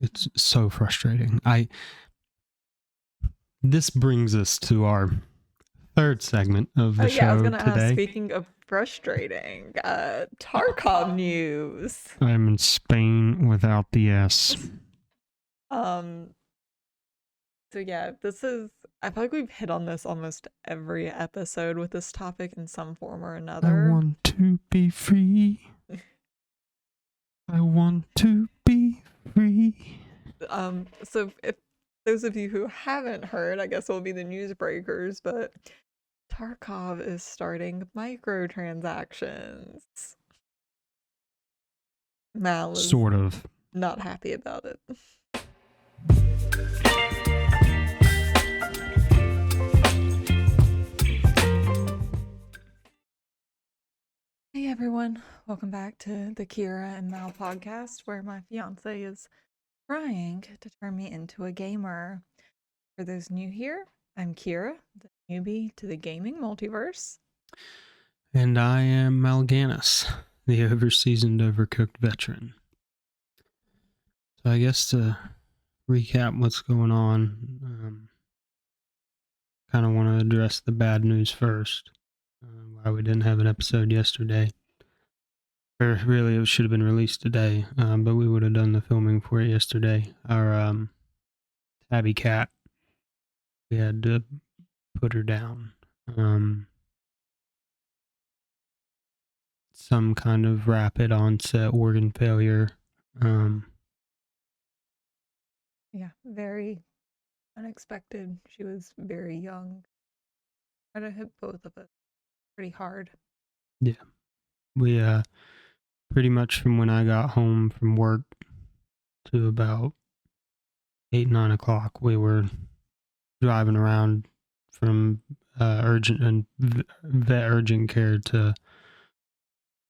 It's so frustrating. This brings us to our third segment of the show I was going to today. ask, speaking of frustrating, Tarkov news. I'm in Spain without the S. So yeah, I feel like we've hit on this almost every episode with this topic in some form or another. I want to be free. I want to be free. So if those of you who haven't heard, I guess will be the newsbreakers, but Tarkov is starting microtransactions. Mal is Sort of not happy about it. Hey everyone, welcome back to the Kayura and Mal Podcast, where my fiance is trying to turn me into a gamer. For those new here, I'm Kayura, the newbie to the gaming multiverse. And I am Malganis, the overseasoned, overcooked veteran. So I guess to recap what's going on, kind of want to address the bad news first. Why we didn't have an episode yesterday. Or really, it should have been released today, but we would have done the filming for it yesterday. Our tabby cat, we had to put her down. Some kind of rapid onset organ failure. Yeah, very unexpected. She was very young. Tried to hit both of us pretty hard. Yeah. We pretty much from when I got home from work to about 8-9 o'clock, we were driving around from urgent and vet urgent care to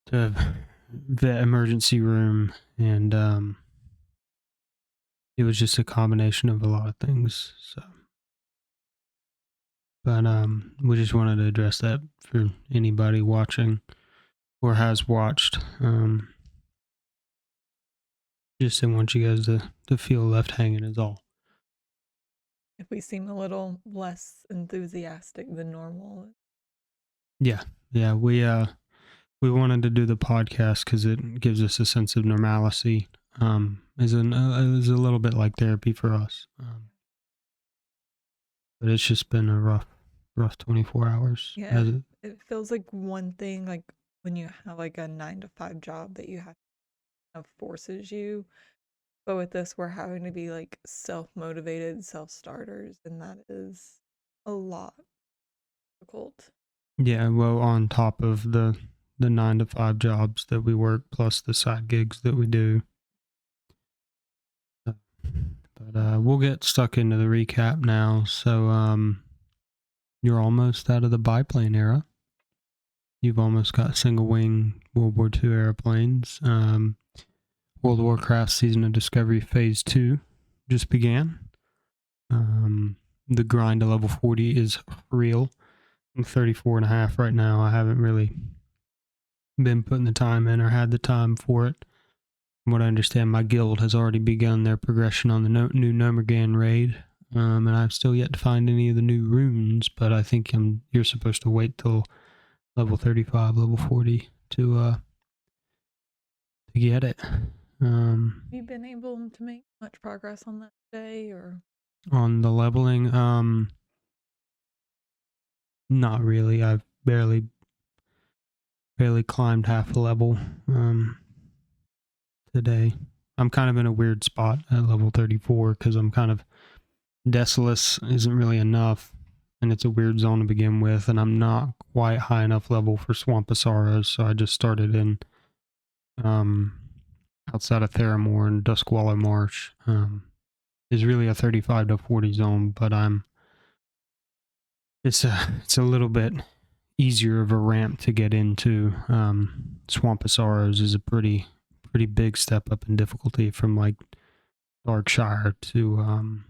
vet emergency room, and it was just a combination of a lot of things. So, but we just wanted to address that for anybody watching or has watched. Just didn't want you guys to feel left hanging is all. If we seem a little less enthusiastic than normal. Yeah, we wanted to do the podcast because it gives us a sense of normalcy. Is a little bit like therapy for us. But it's just been a rough 24 hours. Yeah, it feels like one thing, like when you have like a 9-to-5 job that you have forces you. But with this, we're having to be like self-motivated, self-starters, and that is a lot difficult. Yeah, well, on top of the 9-to-5 jobs that we work, plus the side gigs that we do. But we'll get stuck into the recap now. So you're almost out of the biplane era. You've almost got single-wing World War II airplanes. World of Warcraft Season of Discovery Phase 2 just began. The grind to level 40 is real. I'm 34.5 right now. I haven't really been putting the time in or had the time for it. From what I understand, my guild has already begun their progression on the new Nomergan raid. And I've still yet to find any of the new runes, but I think you're supposed to wait till level 35, level 40 to get it. Have you been able to make much progress on that day, or on the leveling? Not really. I've barely climbed half a level today. I'm kind of in a weird spot at level 34 because I'm kind of Desolus isn't really enough, and it's a weird zone to begin with, and I'm not quite high enough level for Swamp of Sorrows, so I just started in outside of Theramore and Duskwallow Marsh. Is really a 35 to 40 zone, but it's a little bit easier of a ramp to get into. Swamp of Sorrows is a pretty big step up in difficulty from like Darkshire to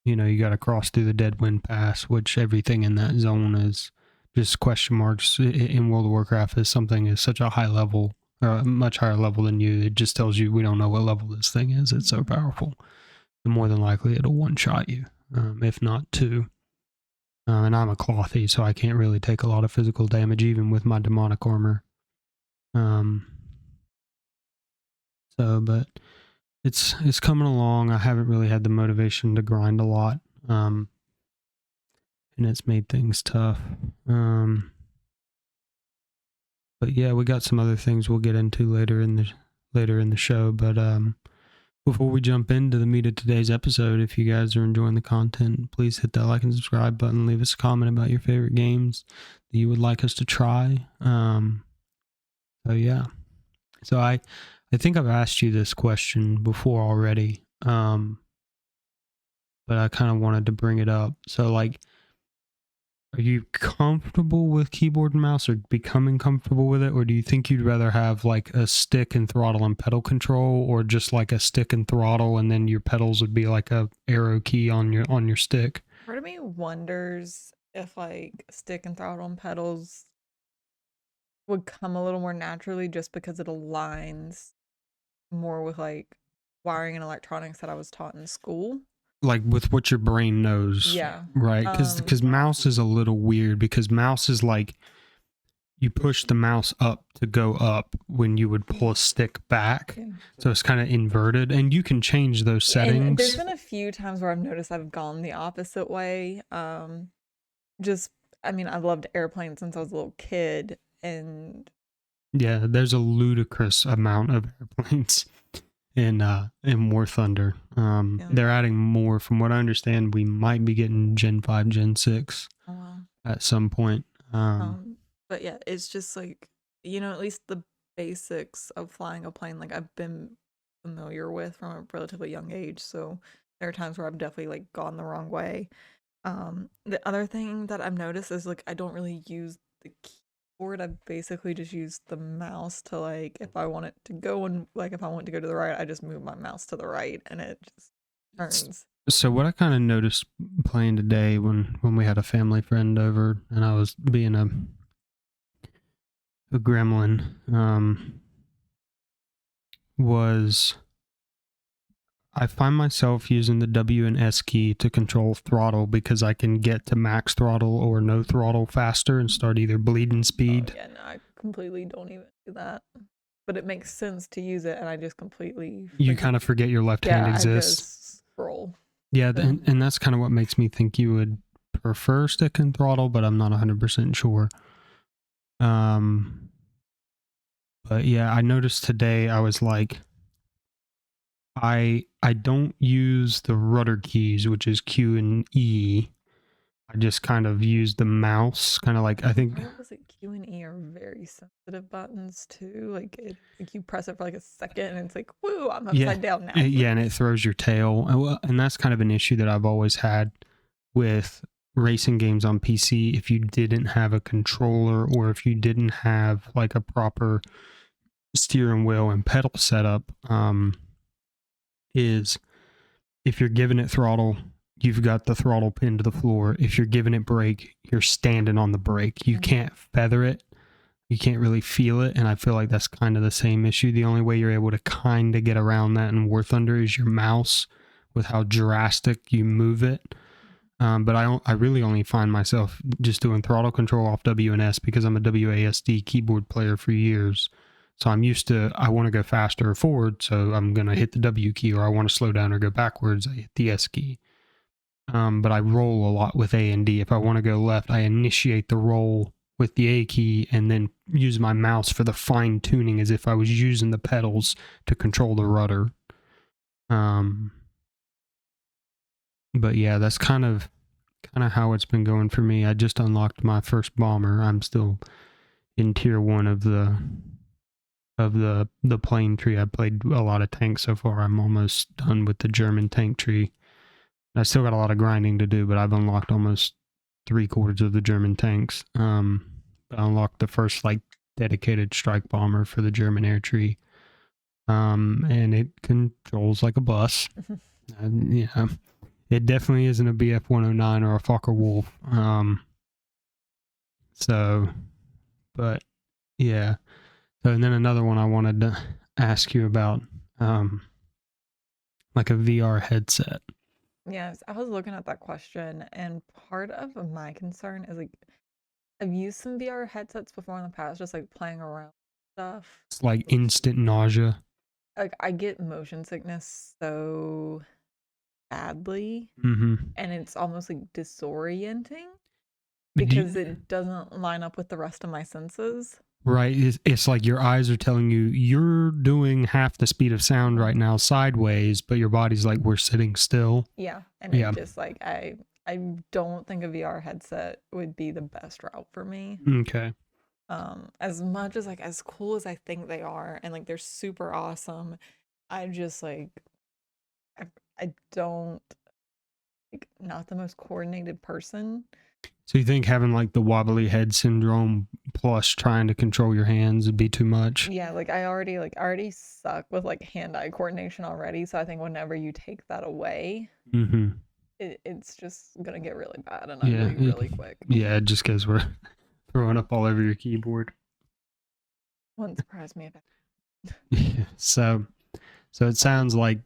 you got to cross through the Deadwind Pass, which everything in that zone is just question marks in World of Warcraft. Is something is such a high level or a much higher level than you. It just tells you we don't know what level this thing is. It's so powerful. And more than likely it'll one-shot you, if not two. And I'm a clothy, so I can't really take a lot of physical damage, even with my demonic armor. But it's coming along. I haven't really had the motivation to grind a lot, and it's made things tough. But yeah, we got some other things we'll get into later in the show. But before we jump into the meat of today's episode, if you guys are enjoying the content, please hit that like and subscribe button. Leave us a comment about your favorite games that you would like us to try. So yeah. So I think I've asked you this question before already, but I kind of wanted to bring it up. So like, are you comfortable with keyboard and mouse, or becoming comfortable with it? Or do you think you'd rather have like a stick and throttle and pedal control, or just like a stick and throttle and then your pedals would be like a arrow key on your stick? Part of me wonders if like stick and throttle and pedals would come a little more naturally just because it aligns more with like wiring and electronics that I was taught in school. Like with what your brain knows. Yeah. Right. Because mouse is a little weird, because mouse is like, you push the mouse up to go up when you would pull a stick back. Yeah. So it's kind of inverted, and you can change those settings. And there's been a few times where I've noticed I've gone the opposite way. I loved airplanes since I was a little kid, and yeah, there's a ludicrous amount of airplanes in War Thunder. They're adding more. From what I understand, we might be getting Gen 5, Gen 6 at some point. But yeah, it's just like, at least the basics of flying a plane, like I've been familiar with from a relatively young age. So there are times where I've definitely like gone the wrong way. The other thing that I've noticed is like I don't really use the keyboard. I basically just use the mouse to like, if I want it to go, and like if I want to go to the right, I just move my mouse to the right and it just turns. So what I kind of noticed playing today when we had a family friend over and I was being a gremlin, was I find myself using the W and S key to control throttle, because I can get to max throttle or no throttle faster and start either bleeding speed. Oh, yeah, no, I completely don't even do that. But it makes sense to use it, and I just completely forget. You kind of forget your left hand exists. I just scroll. Yeah, and that's kind of what makes me think you would prefer stick and throttle, but I'm not 100% sure. But yeah, I noticed today I was like, I don't use the rudder keys, which is Q and E. I just kind of use the mouse, kind of like, I think. Was it Q and E are very sensitive buttons too? Like you press it for like a second and it's like, woo, I'm upside down now. Yeah, and it throws your tail. And that's kind of an issue that I've always had with racing games on PC. If you didn't have a controller, or if you didn't have like a proper steering wheel and pedal setup, is if you're giving it throttle, you've got the throttle pinned to the floor. If you're giving it brake, you're standing on the brake. You can't feather it. You can't really feel it. And I feel like that's kind of the same issue. The only way you're able to kind of get around that in War Thunder is your mouse, with how drastic you move it. But I really only find myself just doing throttle control off W and S, because I'm a WASD keyboard player for years. So I'm used to, I want to go faster or forward, so I'm going to hit the W key, or I want to slow down or go backwards, I hit the S key. But I roll a lot with A and D. If I want to go left, I initiate the roll with the A key and then use my mouse for the fine tuning, as if I was using the pedals to control the rudder. But yeah, that's kind of how it's been going for me. I just unlocked my first bomber. I'm still in tier 1 of the plane tree. I played a lot of tanks so far. I'm almost done with the German tank tree. I still got a lot of grinding to do, but I've unlocked almost 3/4 of the German tanks. I unlocked the first like dedicated strike bomber for the German air tree. And it controls like a bus. Yeah, it definitely isn't a BF 109 or a Fokker Wolf. But yeah. So, and then another one I wanted to ask you about, like a VR headset. Yes, I was looking at that question, and part of my concern is like I've used some VR headsets before in the past, just like playing around with stuff. It's like instant nausea. Like I get motion sickness so badly, Mm-hmm. and it's almost like disorienting But because it doesn't line up with the rest of my senses. right, it's like your eyes are telling you you're doing half the speed of sound right now sideways, but your body's like, we're sitting still. Yeah, and Yeah. it just like I don't think a VR headset would be the best route for me. Okay. As much as like as cool as I think they are and like they're super awesome, I just like I, I don't like not the most coordinated person. So you think having like the wobbly head syndrome plus trying to control your hands would be too much? Yeah, like I already suck with like hand-eye coordination already, so I think whenever you take that away, Mm-hmm. it's just gonna get really bad and Yeah. ugly really quick. Yeah, just because we're throwing up all over your keyboard. Wouldn't surprise me if So it sounds like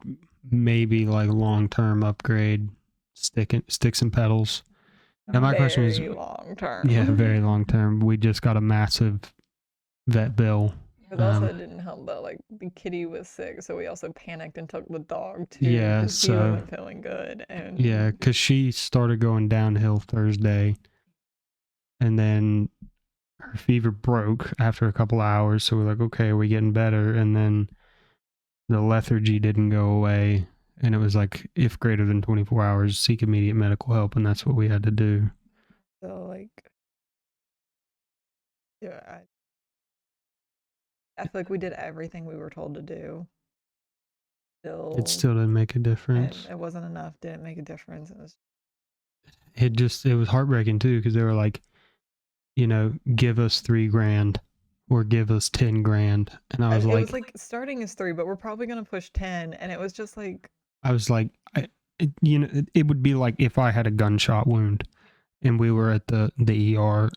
maybe like long-term upgrade, sticks and pedals. Now my question is, very long term. yeah, very long term. We just got a massive vet bill. Because also it didn't help that like the kitty was sick, so we also panicked and took the dog too. Yeah, because he wasn't feeling good, and yeah, because she started going downhill Thursday, and then her fever broke after a couple hours. So we're like, okay, are we getting better? And then the lethargy didn't go away, and it was like, if greater than 24 hours, seek immediate medical help, and that's what we had to do. so like, yeah, I feel like we did everything we were told to do. It still didn't make a difference. And it wasn't enough. Didn't make a difference. It was heartbreaking too, because they were like, give us $3,000 or give us 10 grand. And I was like, it was like starting is 3, but we're probably going to push 10. And it was just like, I was like, it would be like if I had a gunshot wound and we were at the ER.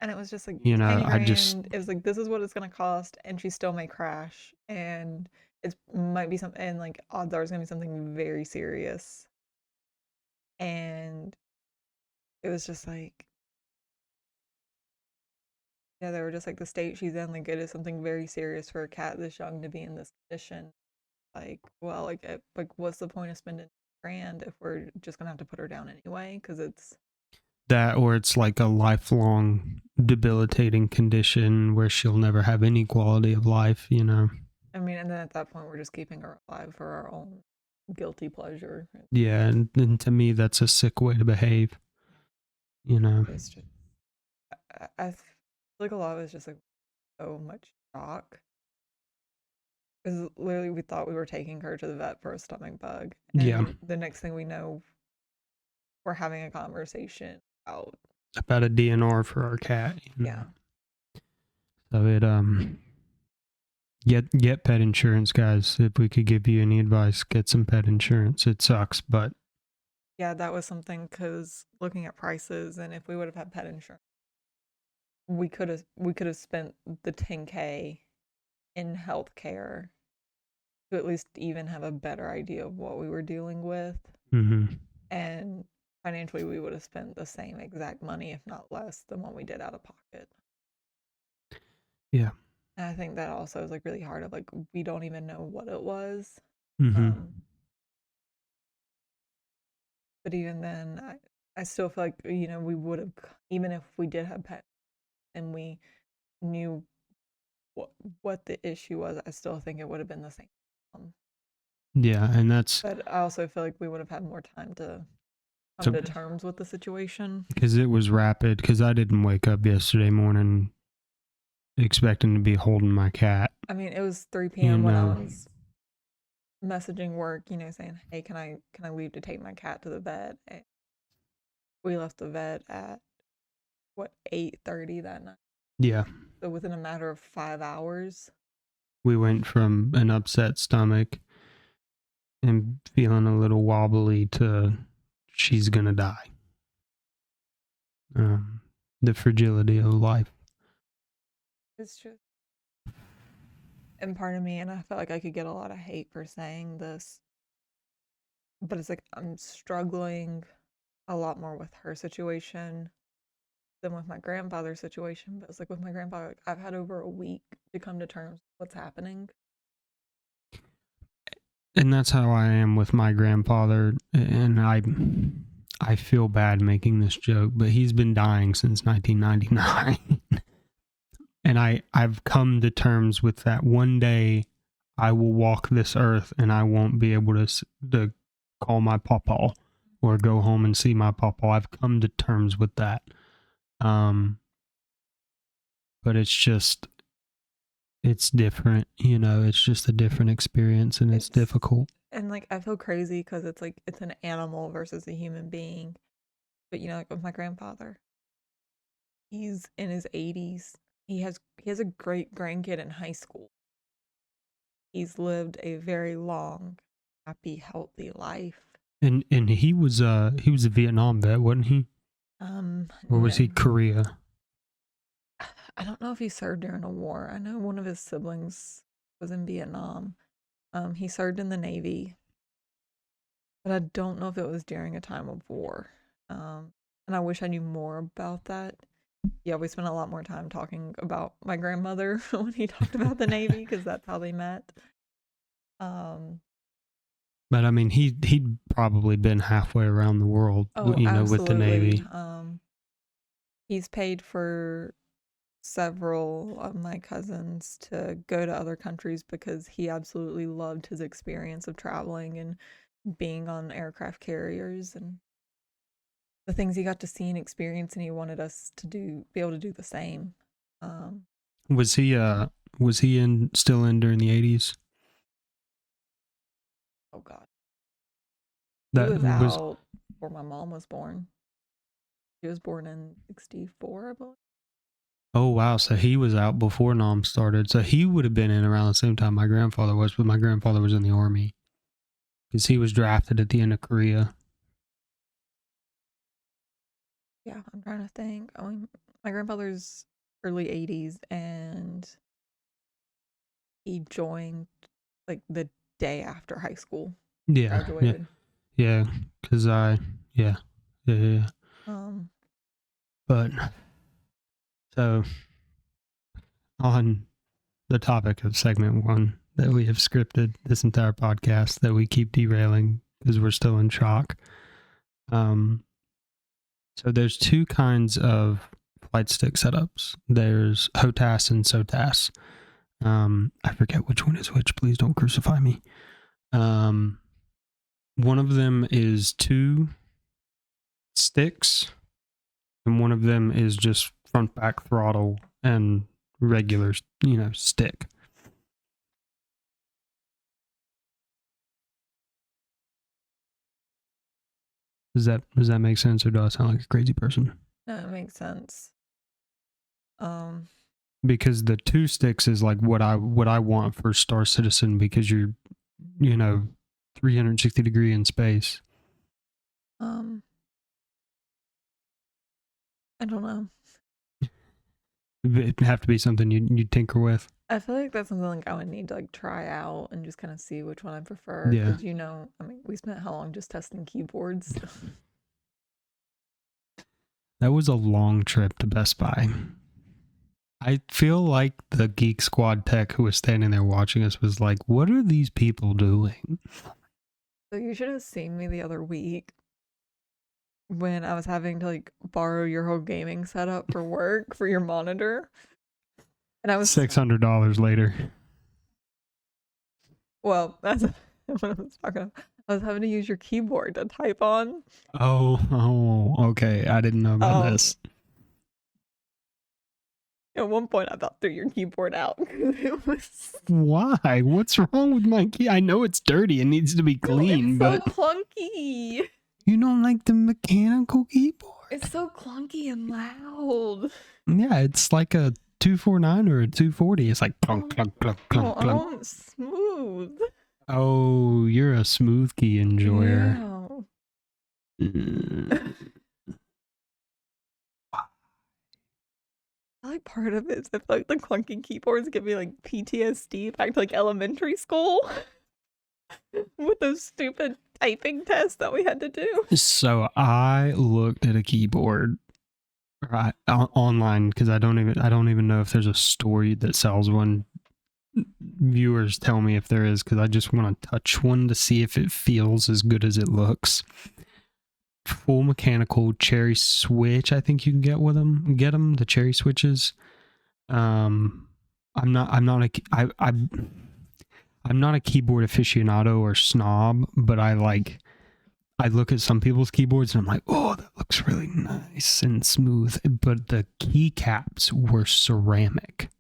And it was just like, 10 grand. It was like, this is what it's going to cost. And she still may crash. And it might be something, and like odds are it's going to be something very serious. And it was just like, yeah, they were just like, the state she's in, like, it is something very serious for a cat this young to be in this condition. Like, well, like what's the point of spending grand if we're just gonna have to put her down anyway? Because it's that, or it's like a lifelong debilitating condition where she'll never have any quality of life, I mean, and then at that point, we're just keeping her alive for our own guilty pleasure. Yeah, and to me, that's a sick way to behave. It's just, I feel like a lot of it's just like so much shock. Because literally, we thought we were taking her to the vet for a stomach bug. And Yeah. the next thing we know, we're having a conversation about a DNR for our cat. Yeah. So it get pet insurance, guys. If we could give you any advice, get some pet insurance. It sucks, but yeah, that was something, because looking at prices, and if we would have had pet insurance, we could have spent the $10K in healthcare to at least even have a better idea of what we were dealing with. Mm-hmm. And financially, we would have spent the same exact money, if not less, than what we did out of pocket. Yeah. And I think that also is like really hard. Of like, we don't even know what it was. Mm-hmm. But even then, I still feel like, we would have, even if we did have pets and we knew what the issue was, I still think it would have been the same. Yeah, and that's. But I also feel like we would have had more time to come to terms with the situation. Because it was rapid. Because I didn't wake up yesterday morning expecting to be holding my cat. I mean, it was 3 p.m. when I was messaging work, saying, "Hey, can I leave to take my cat to the vet?" And we left the vet at 8:30 that night. Yeah. So within a matter of 5 hours, we went from an upset stomach and feeling a little wobbly to she's gonna die. The fragility of life. It's just, And part of me, and I feel like I could get a lot of hate for saying this, but it's like I'm struggling a lot more with her situation than with my grandfather's situation. But it's like with my grandfather, like, I've had over a week to come to terms with what's happening. And that's how I am with my grandfather. And I feel bad making this joke, but he's been dying since 1999. And I've come to terms with that. One day I will walk this earth and I won't be able to call my pawpaw or go home and see my pawpaw. I've come to terms with that. But it's different, it's just a different experience, and it's difficult. And like I feel crazy because it's like it's an animal versus a human being. But like with my grandfather, he's in his 80s. He has a great grandkid in high school. He's lived a very long, happy, healthy life. And he was a Vietnam vet, wasn't he? Or was he Korea? I don't know if he served during a war. I know one of his siblings was in Vietnam. He served in the Navy, but I don't know if it was during a time of war. And I wish I knew more about that. Yeah, we spent a lot more time talking about my grandmother when he talked about the Navy because that's how they met. But I mean, he'd probably been halfway around the world, absolutely. with the Navy. He's paid for several of my cousins to go to other countries because he absolutely loved his experience of traveling and being on aircraft carriers and the things he got to see and experience, and he wanted us to be able to do the same. Was he still in during the 80s? Oh God, That he was out before my mom was born. She was born in 1964, I believe. Oh wow, so he was out before Nam started. So he would have been in around the same time my grandfather was, but my grandfather was in the Army because he was drafted at the end of Korea. Yeah, I'm trying to think. I mean, my grandfather's early 80s, and he joined like the day after high school. Yeah, graduated. Yeah, because yeah. But so on the topic of segment 1 that we have scripted this entire podcast that we keep derailing because we're still in shock. So there's 2 kinds of flight stick setups. There's HOTAS and SOTAS. I forget which one is which. Please don't crucify me. One of them is 2 sticks, and one of them is just front back throttle and regular, stick. Does that make sense, or do I sound like a crazy person? No, it makes sense. Because the 2 sticks is like what I want for Star Citizen, because you're 360 degree in space. I don't know. It'd have to be something you'd tinker with. I feel like that's something like I would need to like try out and just kind of see which one I prefer. Yeah. Because I mean, we spent how long just testing keyboards? That was a long trip to Best Buy. I feel like the Geek Squad tech who was standing there watching us was like, what are these people doing? So you should have seen me the other week when I was having to like borrow your whole gaming setup for work for your monitor. And I was $600 later. Well, that's what I was talking about. I was having to use your keyboard to type on. Oh, okay. I didn't know about this. At one point, I about threw your keyboard out. It was... Why? What's wrong with my key? I know it's dirty and needs to be clean, but it's so clunky. You don't like the mechanical keyboard? It's so clunky and loud. Yeah, it's like a 249 or a 240. It's like clunk, clunk, clunk, clunk, clunk. I want smooth. Oh, you're a smooth key enjoyer. Yeah. feel like part of it is I feel like the clunky keyboards give me like PTSD back to like elementary school with those stupid typing tests that we had to do. So I looked at a keyboard online because I don't even know if there's a store that sells one. Viewers, tell me if there is, because I just want to touch one to see if it feels as good as it looks. Full mechanical cherry switch, I think you can get with them. Get them, the cherry switches. I'm not a keyboard aficionado or snob, but I look at some people's keyboards and I'm like, oh, that looks really nice and smooth. But the keycaps were ceramic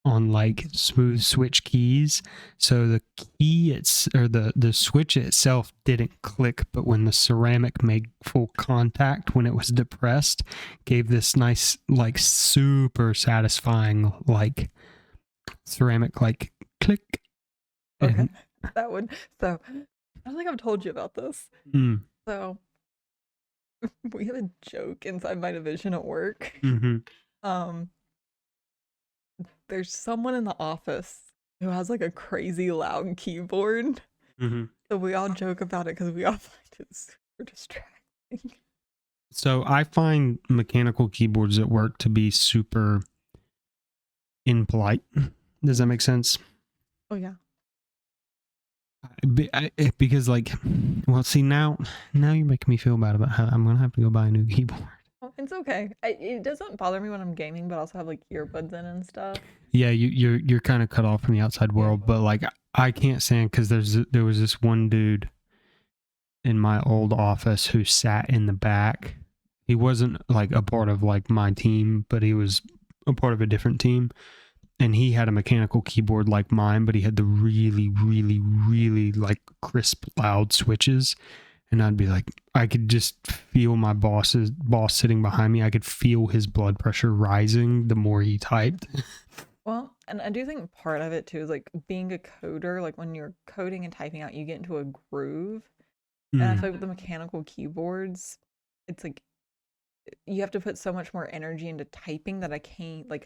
on like smooth switch keys. So the key the switch itself didn't click, but when the ceramic made full contact when it was depressed, gave this nice, like super satisfying, like ceramic, like click. Okay. That would, so I don't think I've told you about this. So we have a joke inside my division at work. There's someone in the office who has like a crazy loud keyboard. So we all joke about it because we all find it super distracting. So I find mechanical keyboards at work to be super impolite. Does that make sense? Oh yeah. Because like, well, see, now you're making me feel bad about how I'm gonna have to go buy a new keyboard. Well, it's okay. It doesn't bother me when I'm gaming, but I also have like earbuds in and stuff. Yeah, you're kind of cut off from the outside world, but like I can't stand, because there was this one dude in my old office who sat in the back. He wasn't like a part of like my team, but he was a part of a different team. And he had a mechanical keyboard like mine, but he had the really, really, really like crisp, loud switches. And I'd be like, I could just feel my boss sitting behind me. I could feel his blood pressure rising the more he typed. Well, and I do think part of it too is like being a coder, like when you're coding and typing out, you get into a groove. And I feel like with the mechanical keyboards, it's like you have to put so much more energy into typing that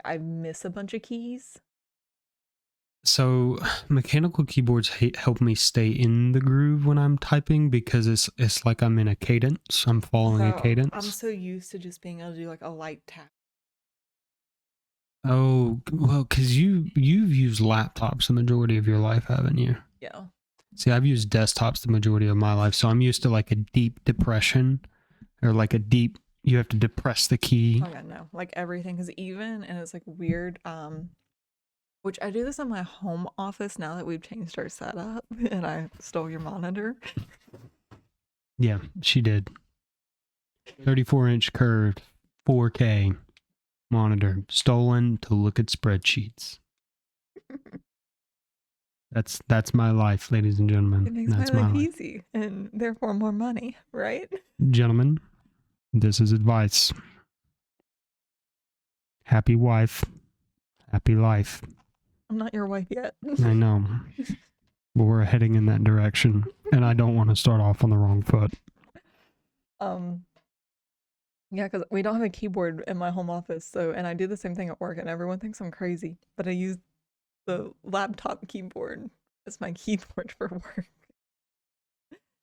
I miss a bunch of keys. So mechanical keyboards help me stay in the groove when I'm typing, because it's like I'm in a cadence. I'm following a cadence. I'm so used to just being able to do like a light tap. Oh, well, because you've used laptops the majority of your life, haven't you? Yeah. See, I've used desktops the majority of my life, so I'm used to like a deep depression, or like a deep, you have to depress the key. Oh yeah, no, like everything is even, and it's like weird. Which I do this in my home office now that we've changed our setup, and I stole your monitor. Yeah, she did. 34-inch curved 4K monitor, stolen to look at spreadsheets. That's my life, ladies and gentlemen. It makes That's my life easy, and therefore more money, right? Gentlemen, this is advice. Happy wife, happy life. I'm not your wife yet. I know, but we're heading in that direction, and I don't want to start off on the wrong foot. Yeah, because we don't have a keyboard in my home office, and I do the same thing at work, and everyone thinks I'm crazy, but I use the laptop keyboard as my keyboard for work.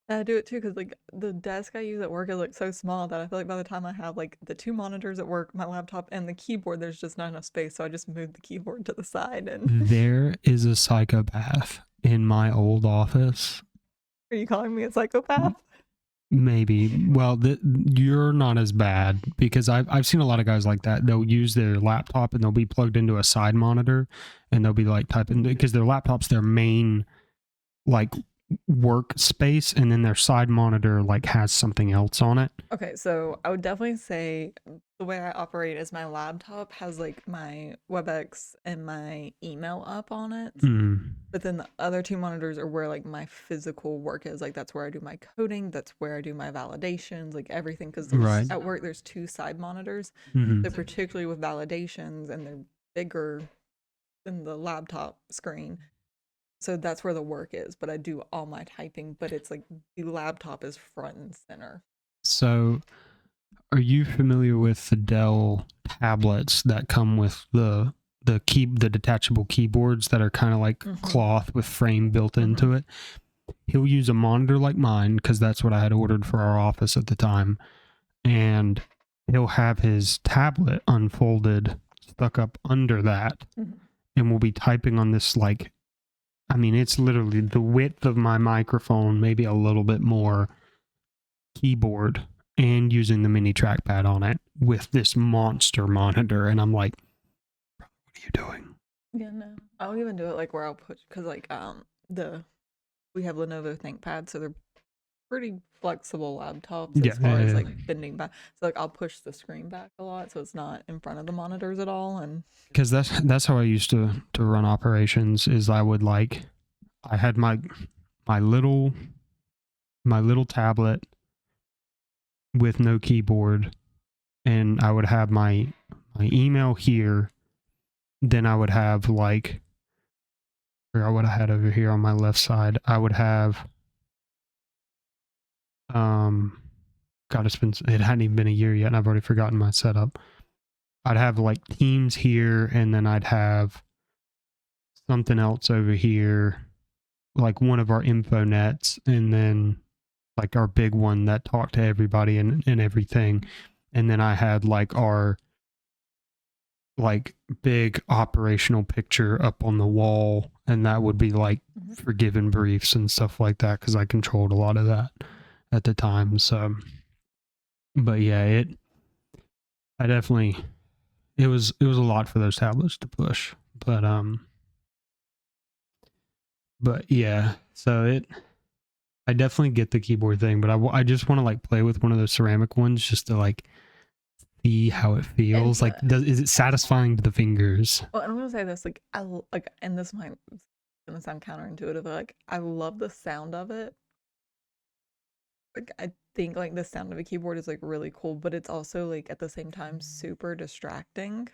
And I do it too because like the desk I use at work is like so small that I feel like by the time I have like the 2 monitors at work, my laptop, and the keyboard, there's just not enough space. So I just move the keyboard to the side. And there is a psychopath in my old office. Are you calling me a psychopath? Maybe. Well, you're not as bad, because I've seen a lot of guys like that. They'll use their laptop and they'll be plugged into a side monitor, and they'll be like typing, because their laptop's their main like workspace, and then their side monitor like has something else on it. Okay, so I would definitely say the way I operate is my laptop has like my WebEx and my email up on it. But then the other 2 monitors are where like my physical work is. Like that's where I do my coding, that's where I do my validations, like everything. Because at work there's 2 side monitors. So particularly with validations, and they're bigger than the laptop screen. So that's where the work is, but I do all my typing, but it's like the laptop is front and center. So Are you familiar with the Dell tablets that come with the detachable keyboards that are kind of like cloth with frame built into it? He'll use a monitor like mine, because that's what I had ordered for our office at the time, and he'll have his tablet unfolded, stuck up under that, and we'll be typing on this, like, I mean, it's literally the width of my microphone, maybe a little bit more, keyboard, and using the mini trackpad on it with this monster monitor. And I'm like, what are you doing? Yeah, no. I'll even do it like where I'll put, because like we have Lenovo ThinkPads, so they're pretty flexible laptops as far as like bending back. So like I'll push the screen back a lot so it's not in front of the monitors at all. And because that's how I used to run operations. Is I had my little tablet with no keyboard, and I would have my email here. Then I would have, like, I forgot what I had over here on my left side. I would have God, it hadn't even been a year yet, and I've already forgotten my setup. I'd have like Teams here, and then I'd have something else over here, like one of our info nets, and then like our big one that talked to everybody and everything. And then I had like our like big operational picture up on the wall, and that would be like forgiven briefs and stuff like that, because I controlled a lot of that at the time. So, but yeah, it was a lot for those tablets to push, but yeah, so I definitely get the keyboard thing, but I just want to like play with one of those ceramic ones just to like see how it feels. Like, is it satisfying to the fingers? Well, I'm gonna say this, like, and this might gonna sound counterintuitive, but like I love the sound of it. Like, I think like the sound of a keyboard is like really cool, but it's also like at the same time super distracting.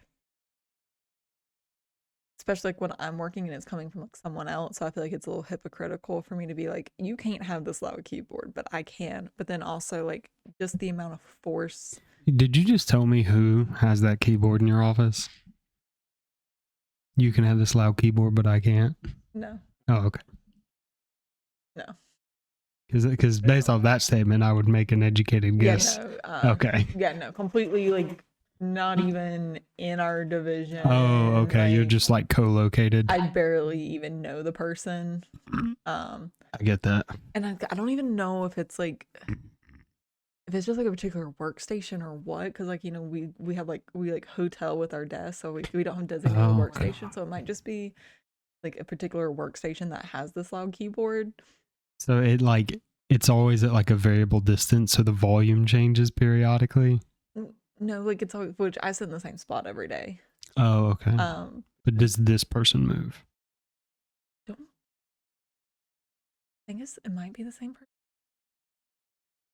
Especially like when I'm working and it's coming from like someone else. So I feel like it's a little hypocritical for me to be like, you can't have this loud keyboard, but I can. But then also like just the amount of force. Did you just tell me who has that keyboard in your office? You can have this loud keyboard, but I can't? No. Oh, okay. No. Because based off that statement, I would make an educated guess. Yeah, no, okay. Yeah, no, completely like not even in our division. Oh, okay. Like, you're just like co-located. I barely even know the person. I get that. And I don't even know if it's like if it's just like a particular workstation or what, because like, you know, we have like we like hotel with our desk, so we don't have designated workstation, so it might just be like a particular workstation that has this loud keyboard. So it's always at like a variable distance, so the volume changes periodically. No, like it's always, which I sit in the same spot every day. Oh, okay. But does this person move? I think it might be the same person.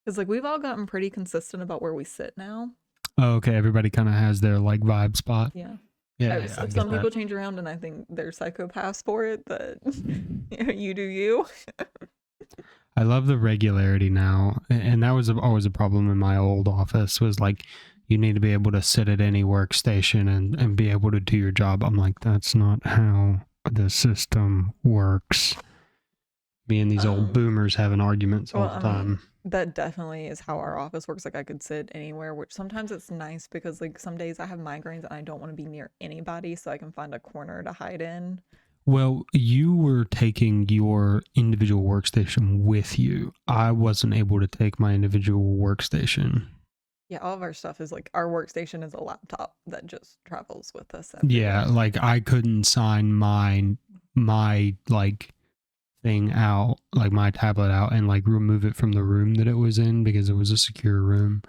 Because like we've all gotten pretty consistent about where we sit now. Oh, okay. Everybody kind of has their like vibe spot. Yeah. Yeah. Some people change around, and I think they're psychopaths for it. But you do you. I love the regularity now, and that was always a problem in my old office. Was like, you need to be able to sit at any workstation and be able to do your job. I'm like, that's not how the system works. Me and these old boomers having arguments all the time. That definitely is how our office works. Like I could sit anywhere, which sometimes it's nice because like some days I have migraines and I don't want to be near anybody, so I can find a corner to hide in. Well, you were taking your individual workstation with you. I wasn't able to take my individual workstation. Yeah, all of our stuff is like our workstation is a laptop that just travels with us everywhere. Yeah, like I couldn't sign my like thing out, like my tablet out, and like remove it from the room that it was in because it was a secure room.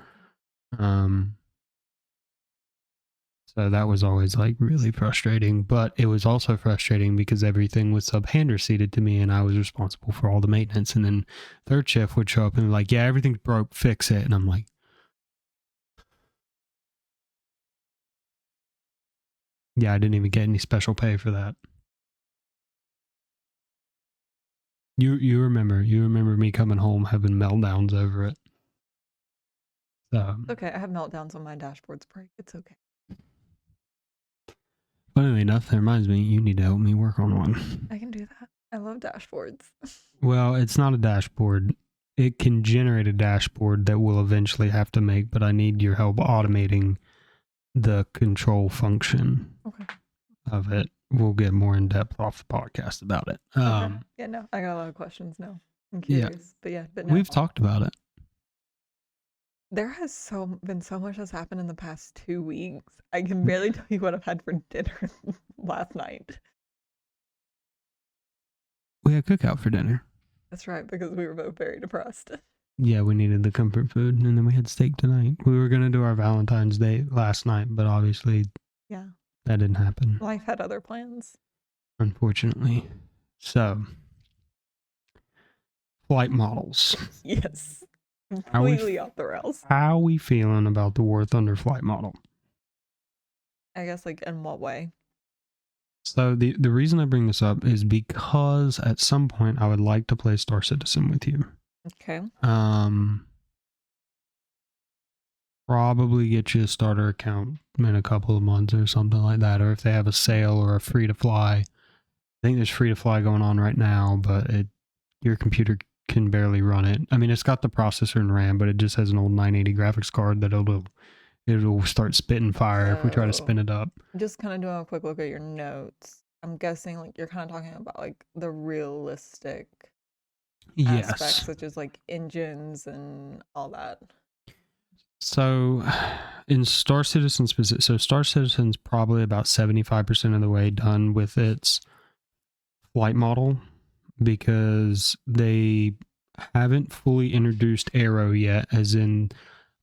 So that was always like really frustrating, but it was also frustrating because everything was sub-hander seated to me and I was responsible for all the maintenance. And then third shift would show up and be like, yeah, everything's broke, fix it. And I'm like, yeah, I didn't even get any special pay for that. You remember me coming home having meltdowns over it. So, Okay, I have meltdowns when my dashboards break. It's okay. funnily enough, that reminds me, you need to help me work on one. I can do that. I love dashboards. Well, it's not a dashboard. It can generate a dashboard that we'll eventually have to make, but I need your help automating the control function of it. We'll get more in depth off the podcast about it. Yeah, no, I got a lot of questions now. I'm curious, but no. We've talked about it. There has been so much that's happened in the past 2 weeks. I can barely tell you what I've had for dinner last night. We had cookout for dinner. That's right, because we were both very depressed. Yeah, we needed the comfort food, and then we had steak tonight. We were going to do our Valentine's Day last night, but obviously that didn't happen. Life had other plans. Unfortunately. So, flight models. Yes. Completely off the rails. How are we feeling about the War Thunder flight model? I guess, like, in what way? So, the reason I bring this up is because at some point I would like to play Star Citizen with you. Okay. Probably get you a starter account in a couple of months or something like that, or if they have a sale or a free to fly. I think there's free to fly going on right now, but your computer can barely run it. I mean, it's got the processor and RAM, but it just has an old 980 graphics card that it'll start spitting fire if we try to spin it up. Just kind of doing a quick look at your notes. I'm guessing like you're kind of talking about like the realistic aspects, such as like engines and all that. So in Star Citizen specific, so Star Citizen's probably about 75% of the way done with its flight model, because they haven't fully introduced aero yet, as in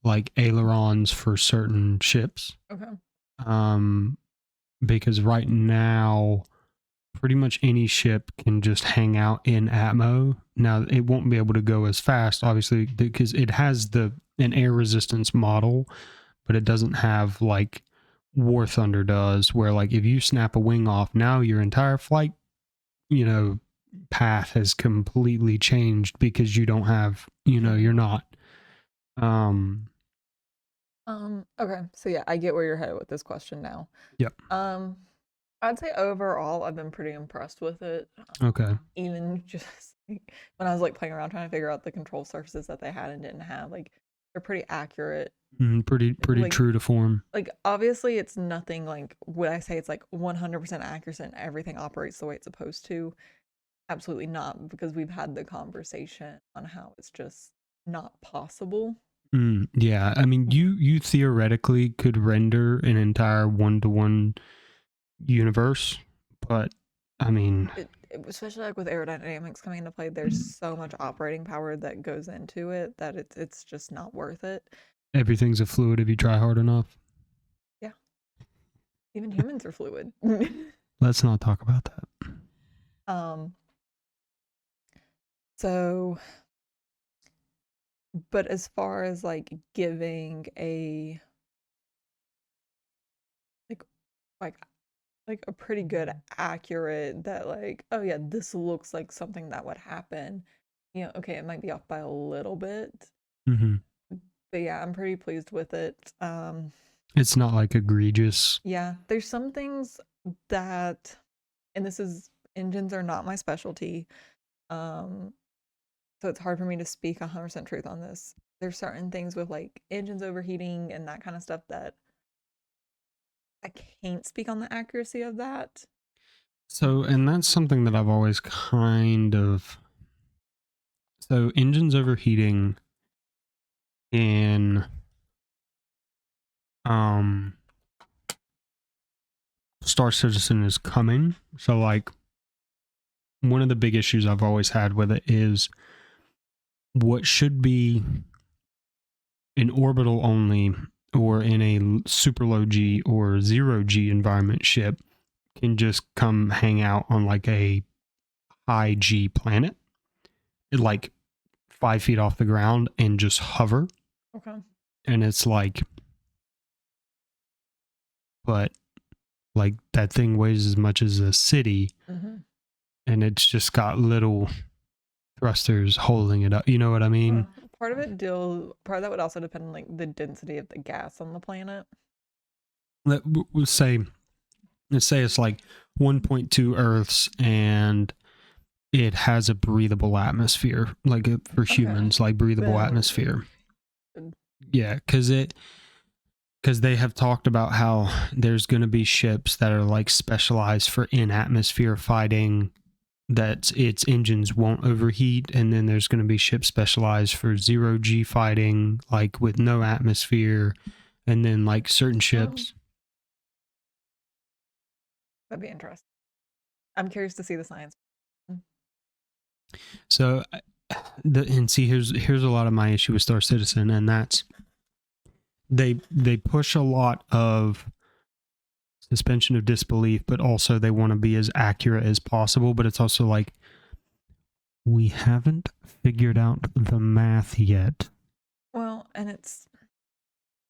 like ailerons for certain ships. Okay. Because right now pretty much any ship can just hang out in atmo. Now it won't be able to go as fast, obviously, because it has an air resistance model, but it doesn't have like War Thunder does, where like if you snap a wing off, now your entire flight, path has completely changed because you don't have, you're not. Okay, so yeah, I get where you're headed with this question now. Yep. I'd say overall I've been pretty impressed with it. Okay. Even just like, when I was like playing around trying to figure out the control surfaces that they had and didn't have, like they're pretty accurate. Pretty like, true to form. Like obviously it's nothing like, would I say it's like 100% accurate and everything operates the way it's supposed to? Absolutely not, because we've had the conversation on how it's just not possible. Yeah, I mean, you theoretically could render an entire one-to-one universe, but I mean, especially like with aerodynamics coming into play, there's so much operating power that goes into it that it's just not worth it. Everything's a fluid if you try hard enough. Yeah, even humans are fluid. Let's not talk about that. So, but as far as like giving a like a pretty good accurate that like, oh yeah, this looks like something that would happen. Okay, it might be off by a little bit. But yeah, I'm pretty pleased with it. It's not like egregious. Yeah, there's some things that, and engines are not my specialty. So it's hard for me to speak 100% truth on this. There's certain things with like engines overheating and that kind of stuff that I can't speak on the accuracy of that. So, and that's something that I've always so engines overheating in Star Citizen is coming. So like one of the big issues I've always had with it is what should be an orbital only or in a super low G or 0G environment ship can just come hang out on like a high G planet, like 5 feet off the ground, and just hover. Okay. And it's like, but like that thing weighs as much as a city, and it's just got little thrusters holding it up. You know what I mean? part of that would also depend on like the density of the gas on the planet. Let's say it's like 1.2 Earths, and it has a breathable atmosphere, like for humans, like breathable atmosphere. Yeah, because they have talked about how there's going to be ships that are like specialized for in-atmosphere fighting, that its engines won't overheat, and then there's going to be ships specialized for zero-G fighting, like with no atmosphere, and then like certain ships. That'd be interesting. I'm curious to see the science. So, here's a lot of my issue with Star Citizen, and that's they push a lot of suspension of disbelief, but also they want to be as accurate as possible. But it's also like, we haven't figured out the math yet. Well, and it's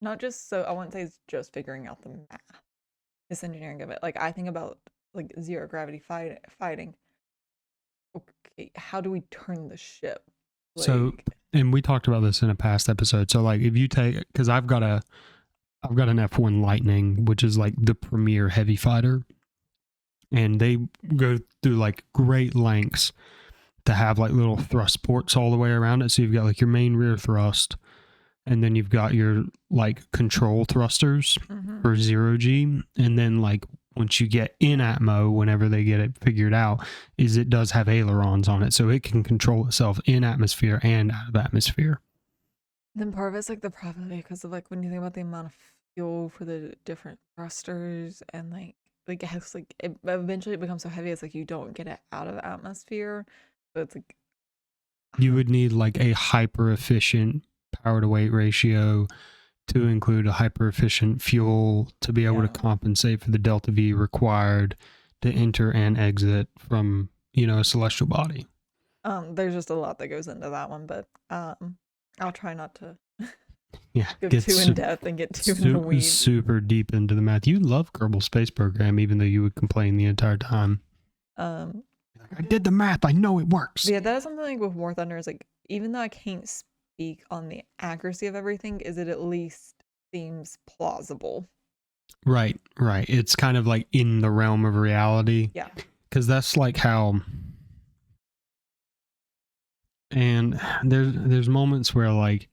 not just so, I wouldn't say it's just figuring out the math. This engineering of it. Like, I think about like zero gravity fighting. Okay, how do we turn the ship? Like, so, and we talked about this in a past episode. So, like, if you take, because I've got an F1 Lightning, which is like the premier heavy fighter, and they go through like great lengths to have like little thrust ports all the way around it. So you've got like your main rear thrust, and then you've got your like control thrusters for zero-G, and then like once you get in atmo, whenever they get it figured out, is it does have ailerons on it, so it can control itself in atmosphere and out of atmosphere. Then part of it's like the profit, because of like when you think about the amount of fuel for the different thrusters, and like it has like it eventually it becomes so heavy it's like you don't get it out of the atmosphere. So it's like you would need like a hyper efficient power to weight ratio to include a hyper efficient fuel to be able to compensate for the delta V required to enter and exit from, a celestial body. There's just a lot that goes into that one, but I'll try not to go get too in depth and get too in the weeds. Super deep into the math. You love Kerbal Space Program, even though you would complain the entire time. I did the math. I know it works. Yeah, that is something like with War Thunder is like, even though I can't speak on the accuracy of everything, is it at least seems plausible. Right. It's kind of like in the realm of reality. Yeah. Because that's like how... And there's moments where like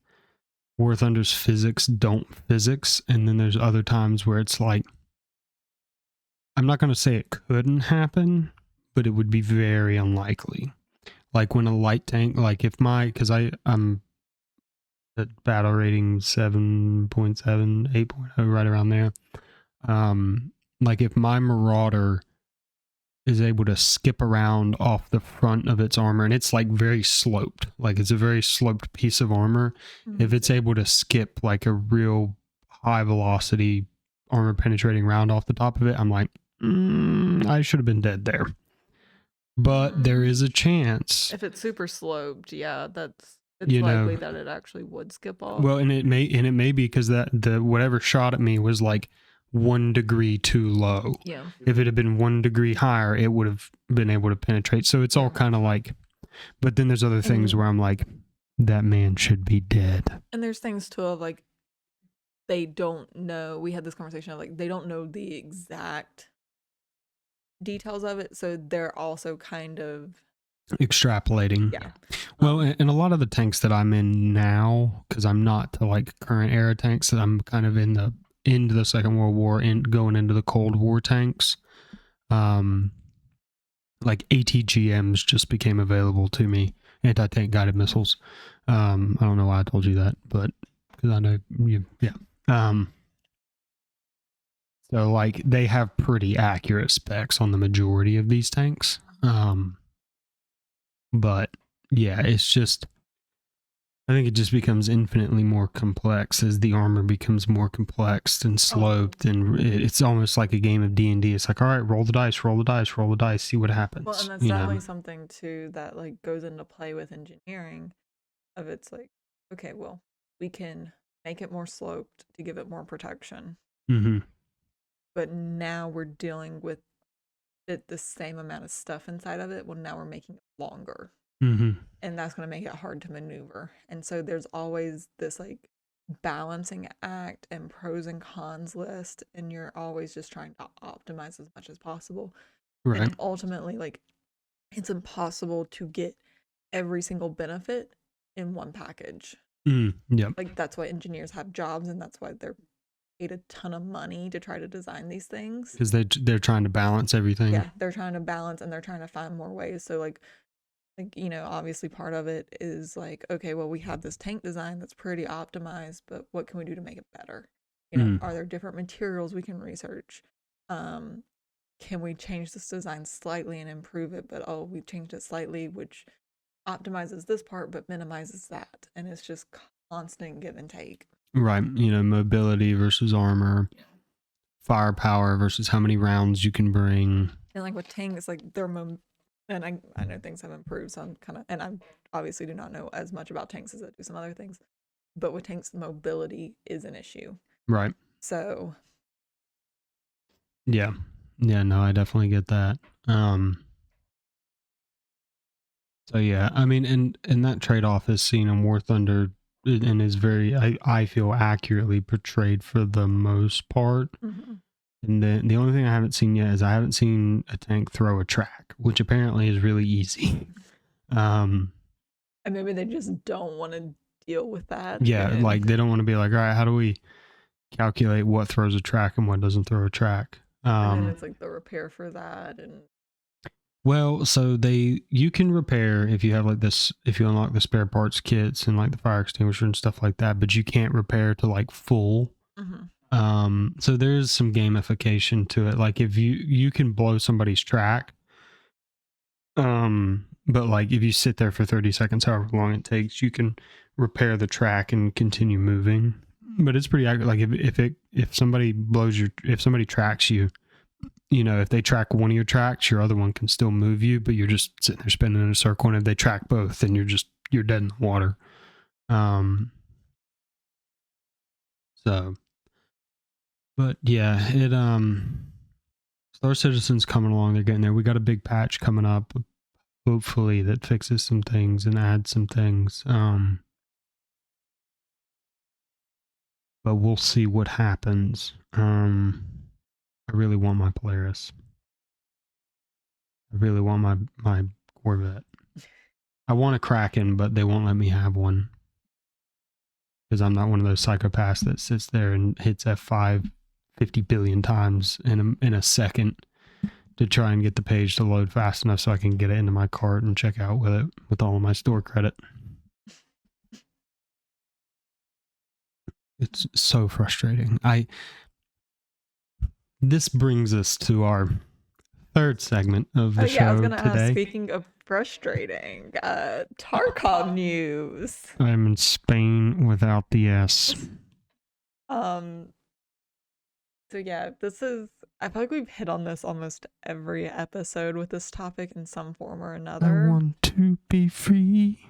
War Thunder's physics don't physics, and then there's other times where it's like, I'm not going to say it couldn't happen, but it would be very unlikely. Like when a light tank, like if because I'm at battle rating 7.7, 8.0, right around there. Like if my Marauder is able to skip around off the front of its armor, and it's like very sloped, like it's a very sloped piece of armor. If it's able to skip like a real high velocity armor penetrating round off the top of it, I'm like, I should have been dead there. But there is a chance. If it's super sloped, yeah, it's likely that it actually would skip off. Well, and it may be because the whatever shot at me was like 1 degree too low. Yeah. If it had been 1 degree higher, it would have been able to penetrate. So it's all kind of like, but then there's other things where I'm like, that man should be dead. And there's things too of like, they don't know. We had this conversation of like, they don't know the exact details of it. So they're also kind of extrapolating. Yeah. Well, and a lot of the tanks that I'm in now, because I'm not to like current era tanks, that I'm kind of into the Second World War and going into the Cold War tanks. Like ATGMs just became available to me, anti-tank guided missiles. I don't know why I told you that, but because I know you, yeah. So like they have pretty accurate specs on the majority of these tanks. But yeah, it's just, I think it just becomes infinitely more complex as the armor becomes more complex and sloped, and it's almost like a game of D&D. It's like, all right, roll the dice, see what happens. Well, and that's definitely something too that like goes into play with engineering. Of it's like, okay, well, we can make it more sloped to give it more protection. But now we're dealing with the same amount of stuff inside of it. Well, now we're making it longer. Mm-hmm. and that's going to make it hard to maneuver. And so there's always this like balancing act and pros and cons list, and you're always just trying to optimize as much as possible. Right. And ultimately, like, it's impossible to get every single benefit in one package. Yep. Like, that's why engineers have jobs, and that's why they're paid a ton of money to try to design these things. Because they're trying to balance everything. Yeah, they're trying to balance, and they're trying to find more ways. So like, obviously part of it is like, okay, well, we have this tank design that's pretty optimized, but what can we do to make it better? Are there different materials we can research? Can we change this design slightly and improve it? But we changed it slightly, which optimizes this part but minimizes that, and it's just constant give and take. Right. Mobility versus armor, firepower versus how many rounds you can bring. And like with tanks, like and I know things have improved, so I'm kind of, and I obviously do not know as much about tanks as I do some other things, but with tanks, mobility is an issue. Right. So yeah, no, I definitely get that. So yeah, I mean, and that trade-off is seen in War Thunder and is very, I feel, accurately portrayed for the most part. mm-hmm. And the only thing I haven't seen yet is I haven't seen a tank throw a track, which apparently is really easy. And maybe they just don't want to deal with that. Yeah, like they don't want to be like, all right, how do we calculate what throws a track and what doesn't throw a track? And then it's like the repair for that, and well, so you can repair if you have like this, if you unlock the spare parts kits and like the fire extinguisher and stuff like that, but you can't repair to like full. mm-hmm. So there's some gamification to it. Like if you can blow somebody's track, but like if you sit there for 30 seconds, however long it takes, you can repair the track and continue moving. But it's pretty accurate. Like if somebody if somebody tracks you, if they track one of your tracks, your other one can still move you, but you're just sitting there spinning in a circle. And if they track both, then you're dead in the water. So, but yeah, Star Citizen's coming along. They're getting there. We got a big patch coming up, hopefully, that fixes some things and adds some things. But we'll see what happens. I really want my Polaris. I really want my Corvette. I want a Kraken, but they won't let me have one. Because I'm not one of those psychopaths that sits there and hits F5 50 billion times in a second to try and get the page to load fast enough so I can get it into my cart and check out with it with all of my store credit. It's so frustrating. This brings us to our third segment of the show I was gonna today. ask, speaking of frustrating, Tarkov news. I'm in Spain without the S. So yeah, I feel like we've hit on this almost every episode with this topic in some form or another. I want to be free.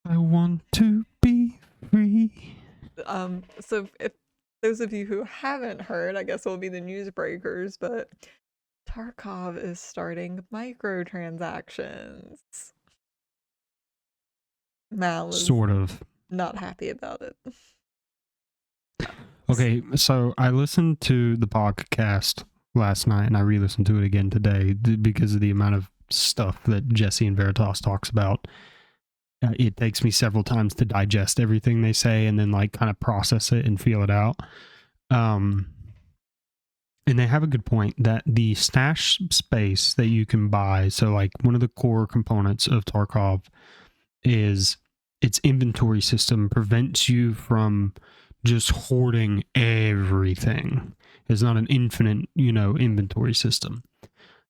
I want to be free. So if those of you who haven't heard, I guess will be the newsbreakers, but Tarkov is starting microtransactions. Mal is sort of not happy about it. Okay, so I listened to the podcast last night and I re-listened to it again today because of the amount of stuff that Jesse and Veritas talks about. It takes me several times to digest everything they say and then like kind of process it and feel it out. And they have a good point that the stash space that you can buy, so like one of the core components of Tarkov is its inventory system prevents you from just hoarding everything. It's not an infinite, inventory system.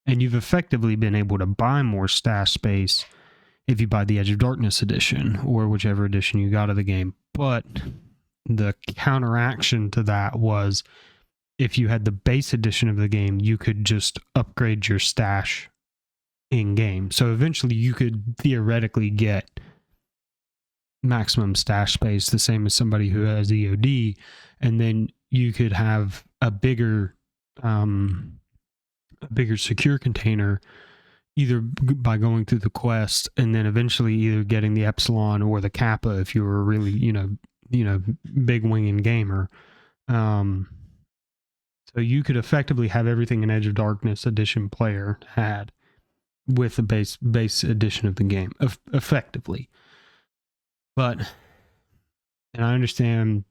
And you've effectively been able to buy more stash space if you buy the Edge of Darkness edition or whichever edition you got of the game. But the counteraction to that was if you had the base edition of the game, you could just upgrade your stash in game. So eventually you could theoretically get maximum stash space, the same as somebody who has EOD, and then you could have a bigger secure container, either by going through the quest and then eventually either getting the Epsilon or the Kappa if you were a really, big winging gamer. So you could effectively have everything an Edge of Darkness edition player had with the base edition of the game, effectively. But, and I understand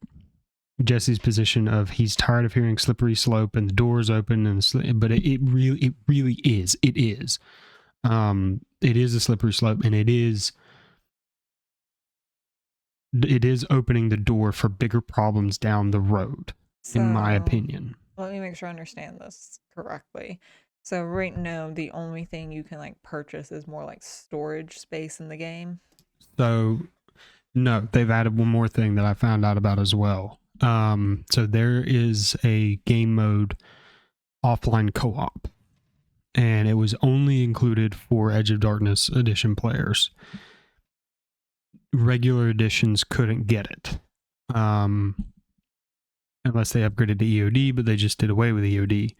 Jesse's position of he's tired of hearing slippery slope and the doors open, but it really is. It is. It is a slippery slope, and it is opening the door for bigger problems down the road, in my opinion. Let me make sure I understand this correctly. So right now, the only thing you can like purchase is more like storage space in the game. So no, they've added one more thing that I found out about as well. So there is a game mode offline co-op, and it was only included for Edge of Darkness edition players. Regular editions couldn't get it, unless they upgraded to EOD, but they just did away with EOD.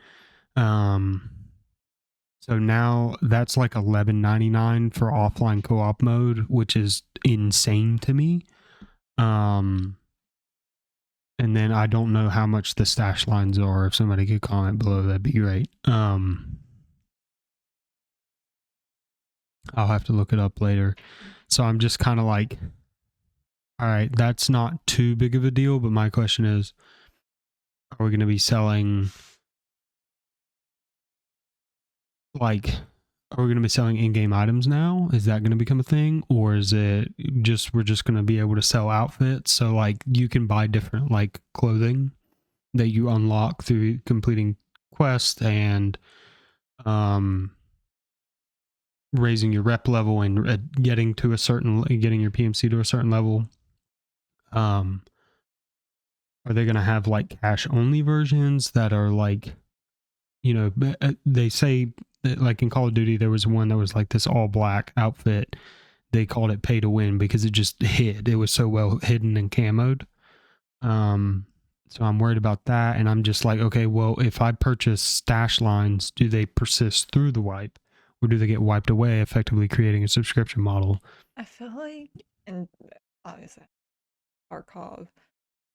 So now that's like $11.99 for offline co-op mode, which is insane to me. And then I don't know how much the stash lines are. If somebody could comment below, that'd be great. I'll have to look it up later. So I'm just kind of like, all right, that's not too big of a deal. But my question is, are we going to be selling in-game items now? Is that going to become a thing? Or is it just, we're just going to be able to sell outfits? So like you can buy different like clothing that you unlock through completing quests and raising your rep level and getting your PMC to a certain level. Are they going to have like cash only versions that are like, they say that, like in Call of Duty, there was one that was like this all black outfit. They called it pay to win because it just hid. It was so well hidden and camoed. So I'm worried about that. And I'm just like, okay, well, if I purchase stash lines, do they persist through the wipe or do they get wiped away, effectively creating a subscription model? I feel like, and obviously, Tarkov,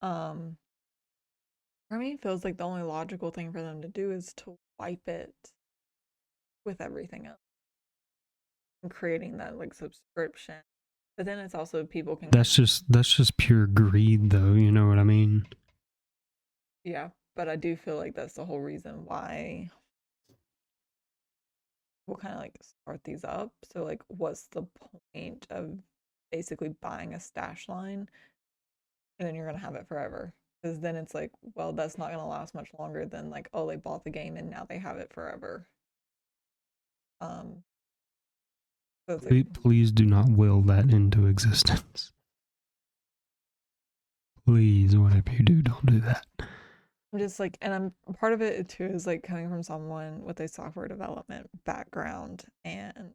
for me, it feels like the only logical thing for them to do is to wipe it with everything else and creating that like subscription. But then it's also people can. That's just pure greed, though. You know what I mean? Yeah, but I do feel like that's the whole reason why we'll kind of like start these up. So like, what's the point of basically buying a stash line and then you're gonna have it forever? Because then it's like, well, that's not gonna last much longer than like, oh, they bought the game and now they have it forever. So it's like, Please do not will that into existence. Please, whatever you do, don't do that. I'm just like, and I'm part of it too is like coming from someone with a software development background and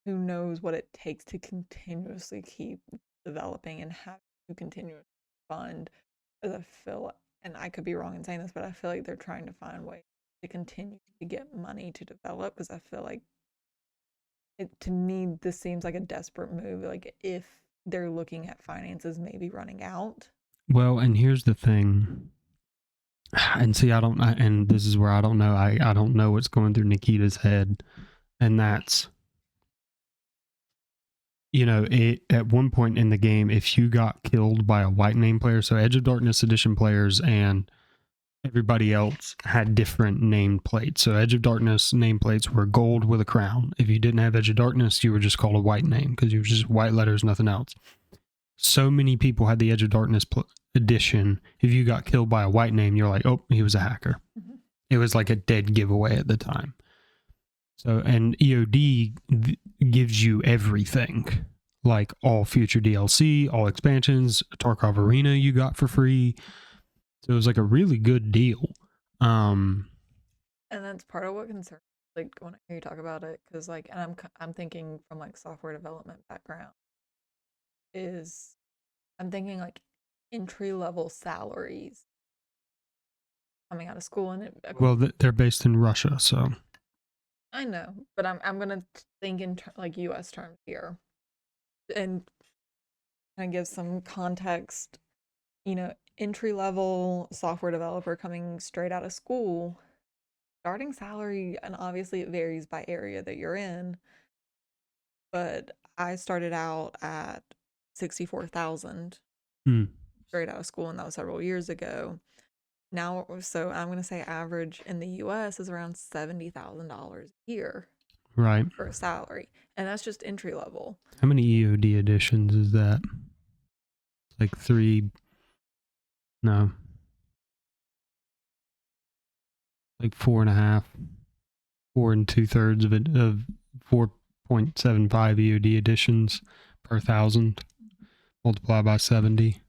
who knows what it takes to continuously keep developing and have to continuously fund. As I feel, and I could be wrong in saying this, but I feel like they're trying to find ways to continue to get money to develop because I feel like to me this seems like a desperate move. Like if they're looking at finances maybe running out. Well, and here's the thing. And see, and this is where I don't know. I don't know what's going through Nikita's head, and that's, at one point in the game, if you got killed by a white name player, so Edge of Darkness edition players and everybody else had different named plates. So Edge of Darkness nameplates were gold with a crown. If you didn't have Edge of Darkness, you were just called a white name because you were just white letters, nothing else. So many people had the Edge of Darkness edition. If you got killed by a white name, you're like, oh, he was a hacker. Mm-hmm. It was like a dead giveaway at the time. So, and EOD gives you everything, like all future DLC, all expansions, Tarkov Arena you got for free. So it was like a really good deal. And that's part of what concerns, like when I hear you talk about it, because like, and I'm thinking from like software development background, is I'm thinking like entry level salaries coming out of school and well, they're based in Russia, so I know, but I'm gonna think in like U.S. terms here, and kind of give some context. Entry level software developer coming straight out of school, starting salary, and obviously it varies by area that you're in, but I started out at 64,000 Mm, straight out of school, and that was several years ago. Now, so I'm going to say average in the US is around $70,000 a year right. for a salary, and that's just entry level. How many EOD editions is that? Like 3? No. Like 4.5. 4 2/3 of it, of 4.75 EOD editions per 1,000. Multiply by 70.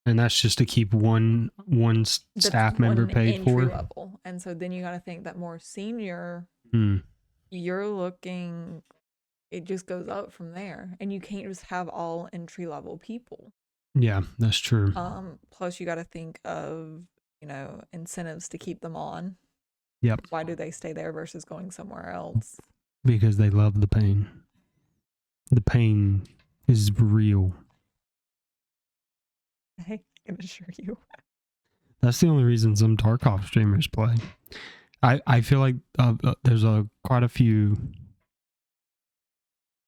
And that's just to keep one That's staff member one paid entry for. level, and so then you got to think that more senior, Hmm. you're looking, it just goes up from there, and you can't just have all entry level people. Yeah, that's true. Plus you got to think of, incentives to keep them on. Yep. Why do they stay there versus going somewhere else? Because they love the pain. The pain is real. I can assure you. That's the only reason some Tarkov streamers play. I feel like there's quite a few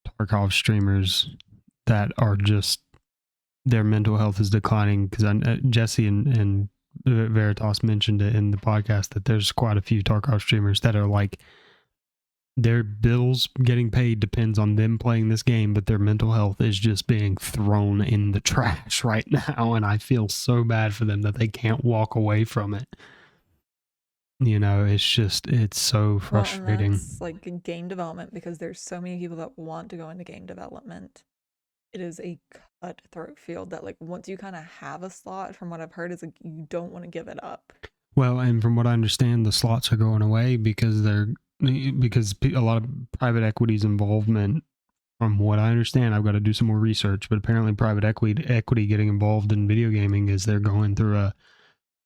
Tarkov streamers that are just, their mental health is declining, because Jesse and Veritas mentioned it in the podcast that there's quite a few Tarkov streamers that are like, their bills getting paid depends on them playing this game, but their mental health is just being thrown in the trash right now, and I feel so bad for them that they can't walk away from it. It's so frustrating. Well, and that's like game development, because there's so many people that want to go into game development. It is a cutthroat field that, like, once you kind of have a slot, from what I've heard, is like you don't want to give it up. Well, and from what I understand, the slots are going away because a lot of private equity's involvement. From what I understand, I've got to do some more research, but apparently private equity getting involved in video gaming is they're going through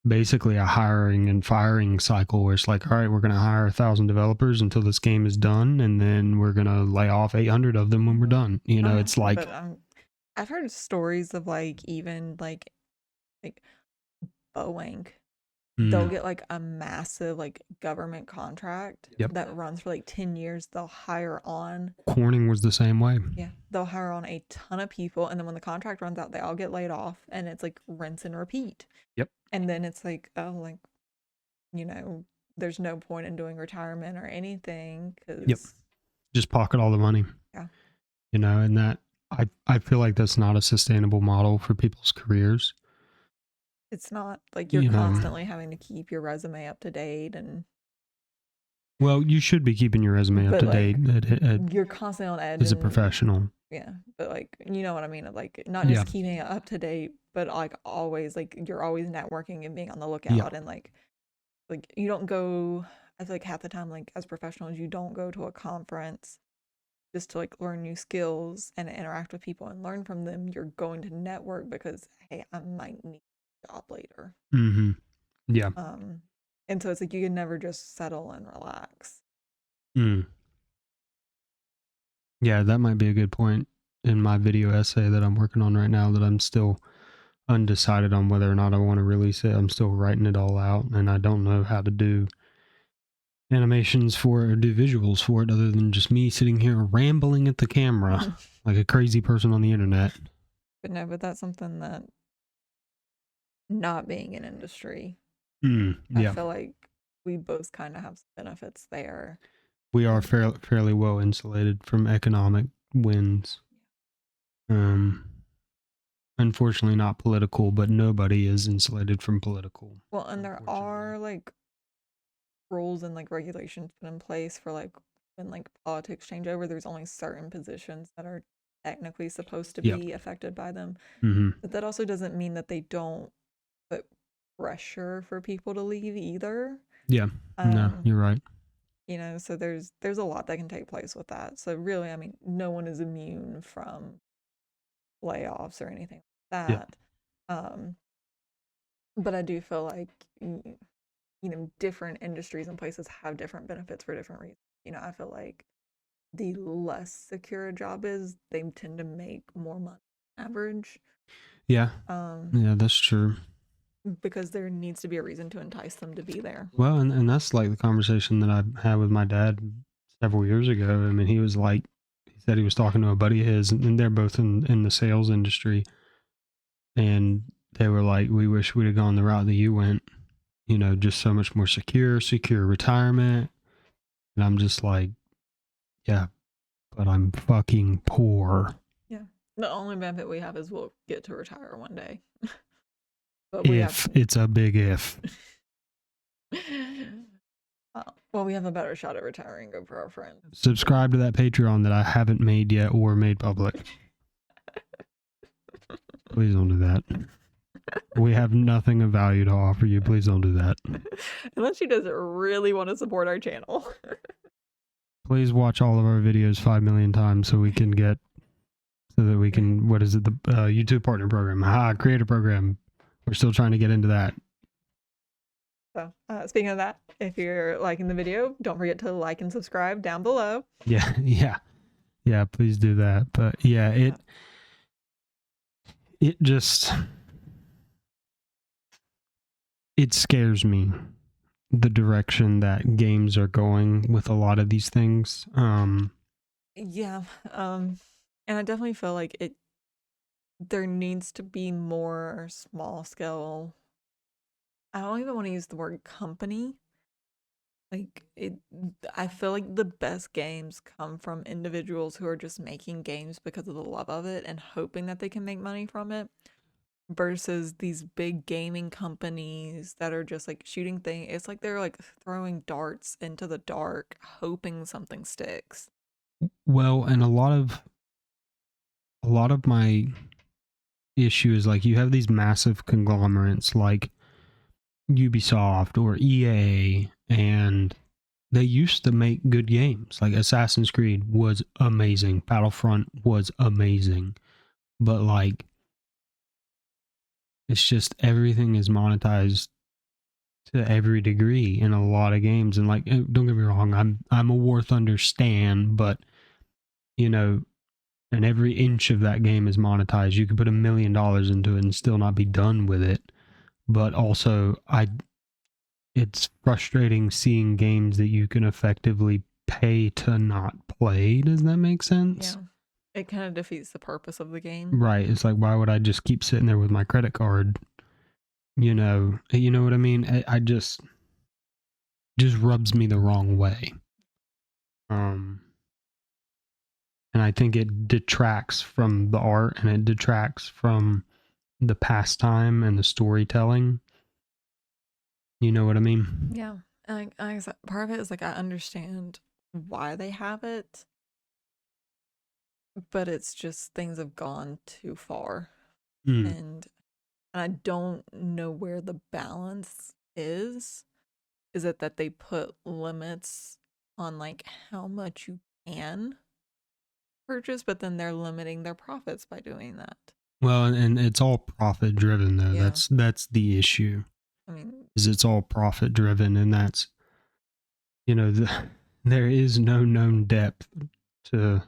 basically a hiring and firing cycle where it's like, all right, we're going to hire 1,000 developers until this game is done, and then we're going to lay off 800 of them when we're done. It's like, but I've heard stories of like even like Boeing, they'll get like a massive like government contract Yep. that runs for like 10 years. They'll hire on, Corning was the same way. yeah, they'll hire on a ton of people, and then when the contract runs out, they all get laid off, and it's like rinse and repeat. Yep. And then it's like, oh, like, there's no point in doing retirement or anything, because Yep. Just pocket all the money. Yeah. And that, I feel like that's not a sustainable model for people's careers. It's not like you're constantly having to keep your resume up to date, and well, you should be keeping your resume up to date. You're constantly on edge as a professional. Yeah, but like, you know what I mean? Like, not just keeping it up to date, but like always, like, you're always networking and being on the lookout, and like you don't go. I feel like half the time, like, as professionals, you don't go to a conference just to like learn new skills and interact with people and learn from them. You're going to network because, hey, I might need a job later. Mm-hmm. Yeah. And so it's like you can never just settle and relax. Yeah, that might be a good point in my video essay that I'm working on right now, that I'm still undecided on whether or not I want to release it. I'm still writing it all out, and I don't know how to do animations for it or do visuals for it other than just me sitting here rambling at the camera like a crazy person on the internet. But that's something that, not being in industry, I feel like we both kind of have some benefits there. We are fairly well insulated from economic winds. Unfortunately not political, but nobody is insulated from political. Well, and there are like rules and like regulations put in place for like when like politics change over, there's only certain positions that are technically supposed to be affected by them. But that also doesn't mean that they don't put pressure for people to leave either. Yeah. No, you're right. So there's a lot that can take place with that. So really, I mean, no one is immune from layoffs or anything like that. But I do feel like different industries and places have different benefits for different reasons. I feel like the less secure a job is, they tend to make more money on average. Yeah. Um, Yeah, that's true. because there needs to be a reason to entice them to be there. Well, and that's like the conversation that I had with my dad several years ago. I mean, he was like, he said he was talking to a buddy of his, and they're both in the sales industry. And they were like, we wish we'd have gone the route that you went, just so much more secure retirement. And I'm just like, yeah, but I'm fucking poor. Yeah. The only benefit we have is we'll get to retire one day. But it's a big if. Well, we have a better shot at retiring. Go for our friends. Subscribe to that Patreon that I haven't made yet or made public. Please don't do that. We have nothing of value to offer you. Please don't do that. Unless she doesn't really want to support our channel. Please watch all of our videos 5 million times so that we can, what is it? The YouTube partner program. Creator program. We're still trying to get into that. So, speaking of that, if you're liking the video, don't forget to like and subscribe down below. Yeah, please do that. But yeah, it just, it scares me, the direction that games are going with a lot of these things. Yeah, and I definitely feel like there needs to be more small scale. I don't even want to use the word company. I feel like the best games come from individuals who are just making games because of the love of it and hoping that they can make money from it, versus these big gaming companies that are just like shooting things. It's like they're like throwing darts into the dark, hoping something sticks. Well, and a lot of my issue is like you have these massive conglomerates like Ubisoft or EA, and they used to make good games. Like Assassin's Creed was amazing, Battlefront was amazing, but like it's just everything is monetized to every degree in a lot of games. And like, don't get me wrong, I'm a War Thunder stan, but and every inch of that game is monetized. You could put $1 million into it and still not be done with it. But also, it's frustrating seeing games that you can effectively pay to not play. Does that make sense? Yeah. It kind of defeats the purpose of the game. Right. It's like, why would I just keep sitting there with my credit card? You know what I mean? I just rubs me the wrong way. And I think it detracts from the art, and it detracts from the pastime and the storytelling. You know what I mean? Yeah. And I guess part of it is like I understand why they have it, but it's just things have gone too far. And I don't know where the balance is. Is it that they put limits on like how much you can purchase, but then they're limiting their profits by doing that? Well, and it's all profit driven though. Yeah. That's the issue. I mean, is it's all profit driven, and that's there is no known depth to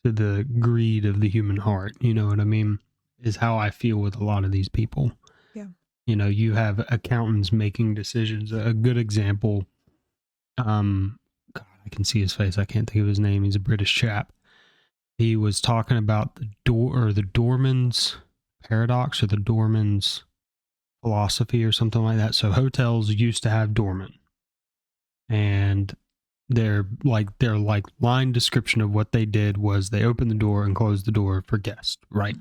the greed of the human heart. You know what I mean? Is how I feel with a lot of these people. Yeah. You have accountants making decisions. A good example, God, I can see his face. I can't think of his name. He's a British chap. He was talking about the doorman's paradox, or the doorman's philosophy, or something like that. So hotels used to have doormen, and their line description of what they did was they opened the door and closed the door for guests, right?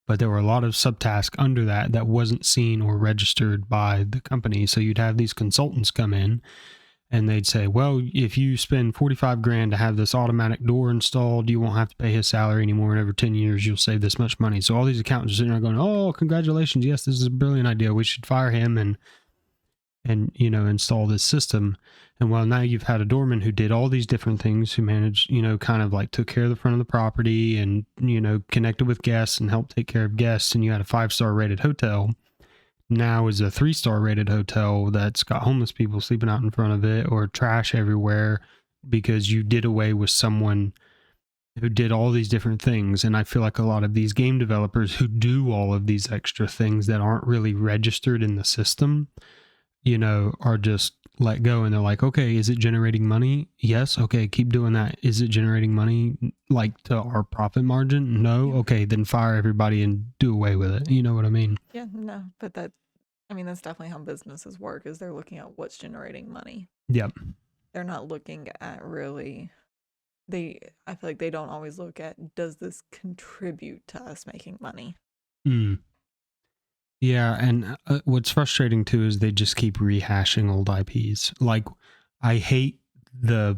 But there were a lot of subtasks under that wasn't seen or registered by the company. So you'd have these consultants come in, and they'd say, well, if you spend $45,000 to have this automatic door installed, you won't have to pay his salary anymore. And over 10 years, you'll save this much money. So all these accountants are sitting there going, oh, congratulations. Yes, this is a brilliant idea. We should fire him and install this system. And well, now you've had a doorman who did all these different things, who managed, kind of like took care of the front of the property and, connected with guests and helped take care of guests. And you had a 5-star rated hotel. now is a 3-star rated hotel that's got homeless people sleeping out in front of it or trash everywhere because you did away with someone who did all these different things. And I feel like a lot of these game developers who do all of these extra things that aren't really registered in the system, are just let go, and they're like, okay, is it generating money? Yes. Okay, keep doing that. Is it generating money like to our profit margin? No. Yeah. Okay, then fire everybody and do away with it. You know what I mean? Yeah, no, but that's definitely how businesses work, is they're looking at what's generating money. Yep. They're not looking at really, I feel like they don't always look at, does this contribute to us making money? Yeah, and what's frustrating too is they just keep rehashing old IPs. Like, I hate this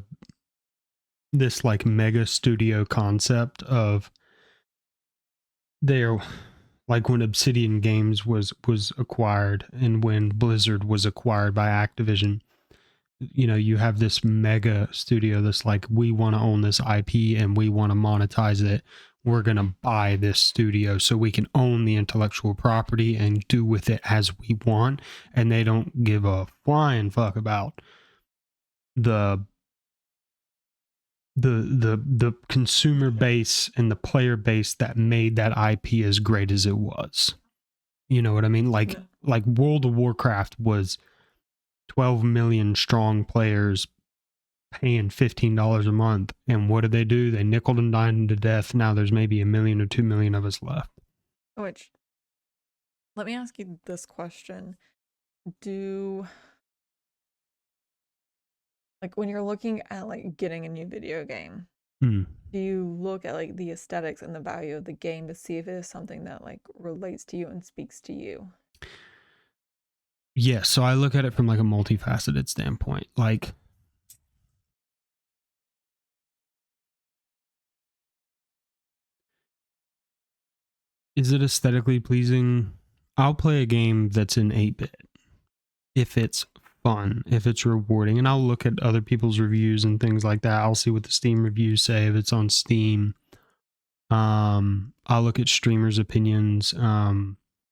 like mega studio concept of they're like when Obsidian Games was acquired and when Blizzard was acquired by Activision. You have this mega studio that's like, we want to own this IP and we want to monetize it. We're going to buy this studio so we can own the intellectual property and do with it as we want. And they don't give a flying fuck about the consumer base and the player base that made that IP as great as it was. You know what I mean? Like World of Warcraft was 12 million strong players paying $15 a month. And what did they do? They nickeled and dined to death. Now there's maybe 1 million or 2 million of us left. Which, let me ask you this question. When you're looking at like getting a new video game, do you look at like the aesthetics and the value of the game to see if it is something that like relates to you and speaks to you? Yes, so I look at it from like a multifaceted standpoint. Like, is it aesthetically pleasing? I'll play a game that's in 8-bit if it's fun, if it's rewarding, and I'll look at other people's reviews and things like that. I'll see what the Steam reviews say if it's on Steam. I'll look at streamers' opinions.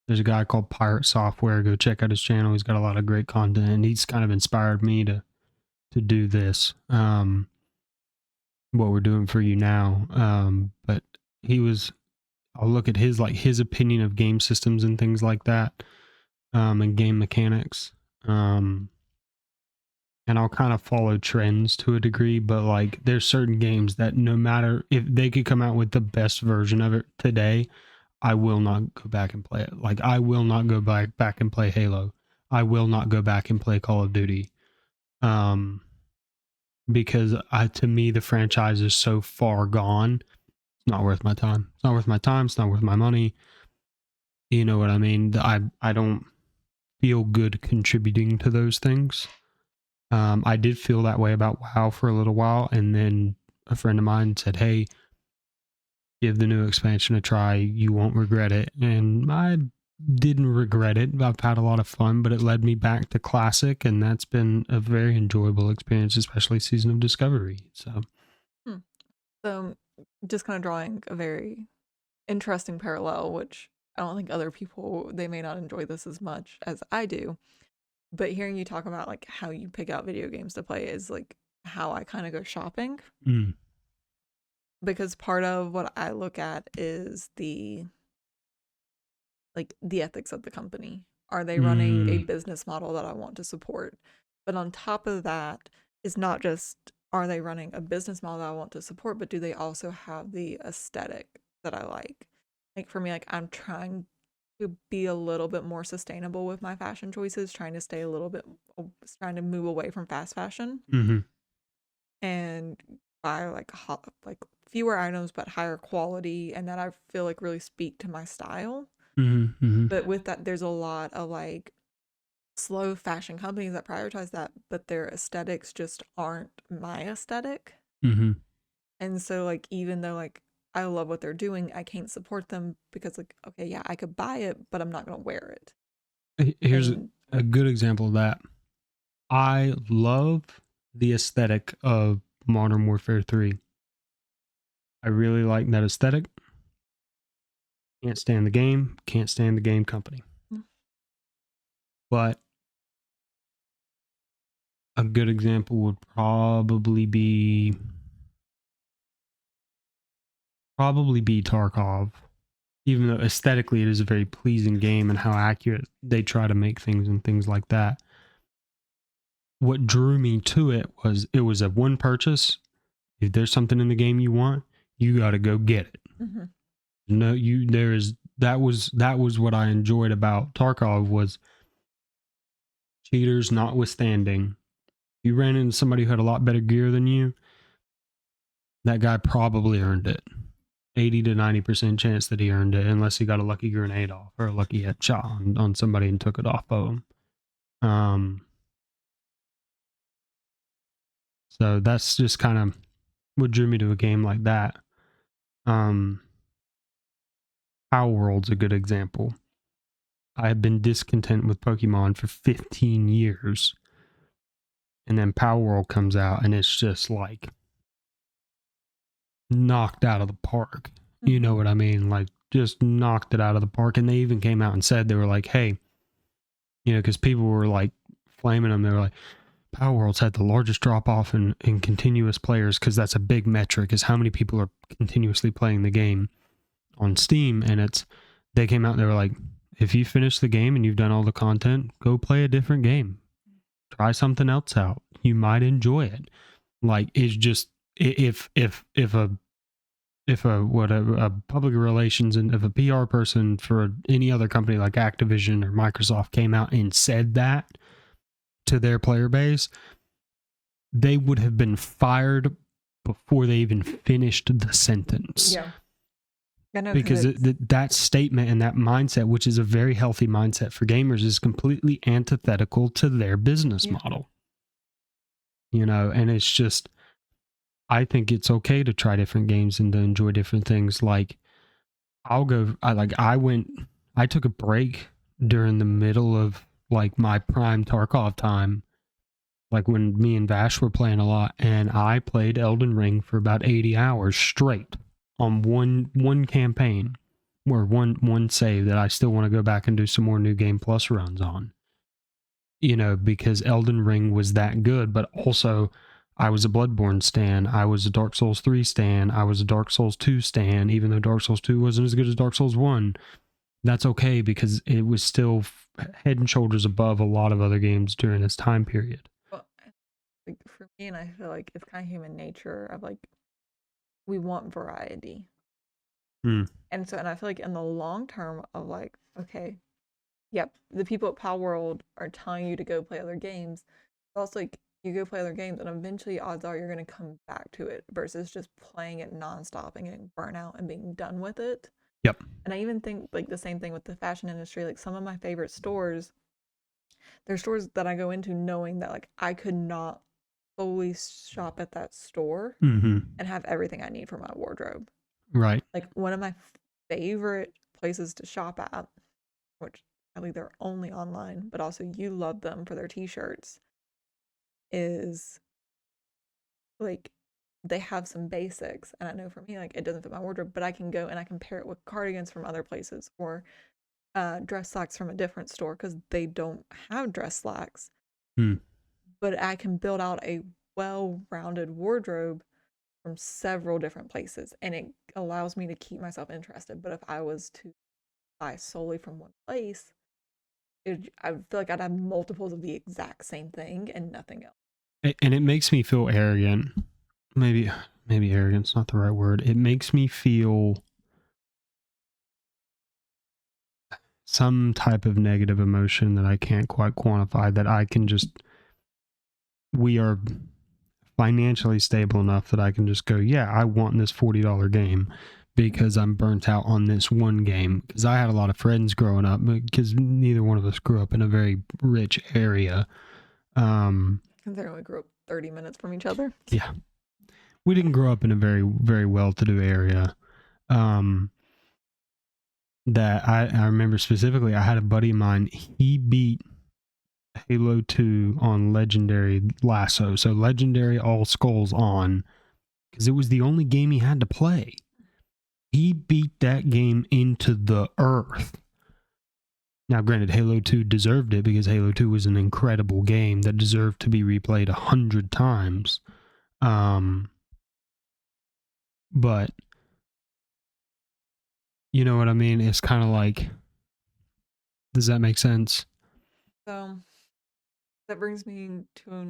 There's a guy called Pirate Software. Go check out his channel. He's got a lot of great content, and he's kind of inspired me to do this. What we're doing for you now. But I'll look at his opinion of game systems and things like that, and game mechanics. And I'll kind of follow trends to a degree, but like there's certain games that no matter if they could come out with the best version of it today, I will not go back and play it. Like, I will not go back and play Halo. I will not go back and play Call of Duty. Because to me, the franchise is so far gone. It's not worth my time. It's not worth my time. It's not worth my money. You know what I mean? I don't feel good contributing to those things. I did feel that way about WoW for a little while, and then a friend of mine said, hey, give the new expansion a try. You won't regret it. And I didn't regret it. I've had a lot of fun, but it led me back to Classic, and that's been a very enjoyable experience, especially Season of Discovery. So, So just kind of drawing a very interesting parallel, which I don't think other people, they may not enjoy this as much as I do. But hearing you talk about like how you pick out video games to play is like how I kind of go shopping. Because part of what I look at is the ethics of the company. Are they running a business model that I want to support? But on top of that, it's not just, are they running a business model that I want to support, but do they also have the aesthetic that I like? Like for me, like I'm trying to be a little bit more sustainable with my fashion choices, trying to move away from fast fashion and buy like fewer items but higher quality, and that I feel like really speak to my style. But with that, there's a lot of like slow fashion companies that prioritize that, but their aesthetics just aren't my aesthetic. And so like even though like I love what they're doing, I can't support them because like, okay, yeah, I could buy it, but I'm not going to wear it. Here's a good example of that. I love the aesthetic of Modern Warfare 3. I really like that aesthetic. Can't stand the game. Can't stand the game company. But a good example would probably be Tarkov. Even though aesthetically it is a very pleasing game and how accurate they try to make things and things like that. What drew me to it was a one purchase. If there's something in the game you want, you got to go get it. Mm-hmm. No, that was what I enjoyed about Tarkov was cheaters notwithstanding. You ran into somebody who had a lot better gear than you, that guy probably earned it. 80 to 90% chance that he earned it, unless he got a lucky grenade off or a lucky headshot on somebody and took it off of him. So that's just kind of what drew me to a game like that. Power World's a good example. I have been discontent with Pokemon for 15 years. And then Power World comes out and it's just like knocked out of the park. Mm-hmm. You know what I mean? Like just knocked it out of the park. And they even came out and said, they were like, hey, you know, because people were like flaming them. They were like, Power World's had the largest drop off in continuous players, because that's a big metric, is how many people are continuously playing the game on Steam. And they came out and they were like, if you finish the game and you've done all the content, go play a different game. Try something else out. You might enjoy it. Like, it's just, if a public relations and if a PR person for any other company like Activision or Microsoft came out and said that to their player base, they would have been fired before they even finished the sentence. Yeah. I know, because that statement and that mindset, which is a very healthy mindset for gamers, is completely antithetical to their business model. You know, and it's just, I think it's okay to try different games and to enjoy different things. Like, I took a break during the middle of like my prime Tarkov time, like when me and Vash were playing a lot, and I played Elden Ring for about 80 hours straight on one campaign, or one save that I still want to go back and do some more New Game Plus runs on. You know, because Elden Ring was that good, but also I was a Bloodborne stan, I was a Dark Souls 3 stan, I was a Dark Souls 2 stan, even though Dark Souls 2 wasn't as good as Dark Souls 1. That's okay, because it was still head and shoulders above a lot of other games during this time period. Well, like for me, and I feel like it's kind of human nature of like, we want variety. And I feel like in the long term of like, okay, yep, the people at Power World are telling you to go play other games. But also, like, you go play other games, and eventually odds are you're going to come back to it versus just playing it nonstop and getting burnt out and being done with it. Yep. And I even think like the same thing with the fashion industry. Like, some of my favorite stores, they're stores that I go into knowing that like I could not fully shop at that store and have everything I need for my wardrobe. Right. Like, one of my favorite places to shop at, which I believe they're only online, but also you love them for their t-shirts, is like, they have some basics, and I know for me, like, it doesn't fit my wardrobe, but I can go and I can pair it with cardigans from other places, or dress slacks from a different store, because they don't have dress slacks. But I can build out a well-rounded wardrobe from several different places, and it allows me to keep myself interested. But if I was to buy solely from one place, I feel like I'd have multiples of the exact same thing and nothing else. And it makes me feel arrogant. Maybe arrogant's not the right word. It makes me feel some type of negative emotion that I can't quite quantify, that I can just, we are financially stable enough that I can just go, yeah, I want this $40 game because I'm burnt out on this one game. Because I had a lot of friends growing up, because neither one of us grew up in a very rich area. Considering we grew up 30 minutes from each other. Yeah. We didn't grow up in a very, very well-to-do area. That I remember specifically, I had a buddy of mine, he beat Halo 2 on Legendary Lasso. So Legendary All Skulls on, because it was the only game he had to play. He beat that game into the earth Now, granted, Halo 2 deserved it because Halo 2 was an incredible game that deserved to be replayed 100 times. But you know what I mean? It's kind of like, does that make sense? So that brings me to a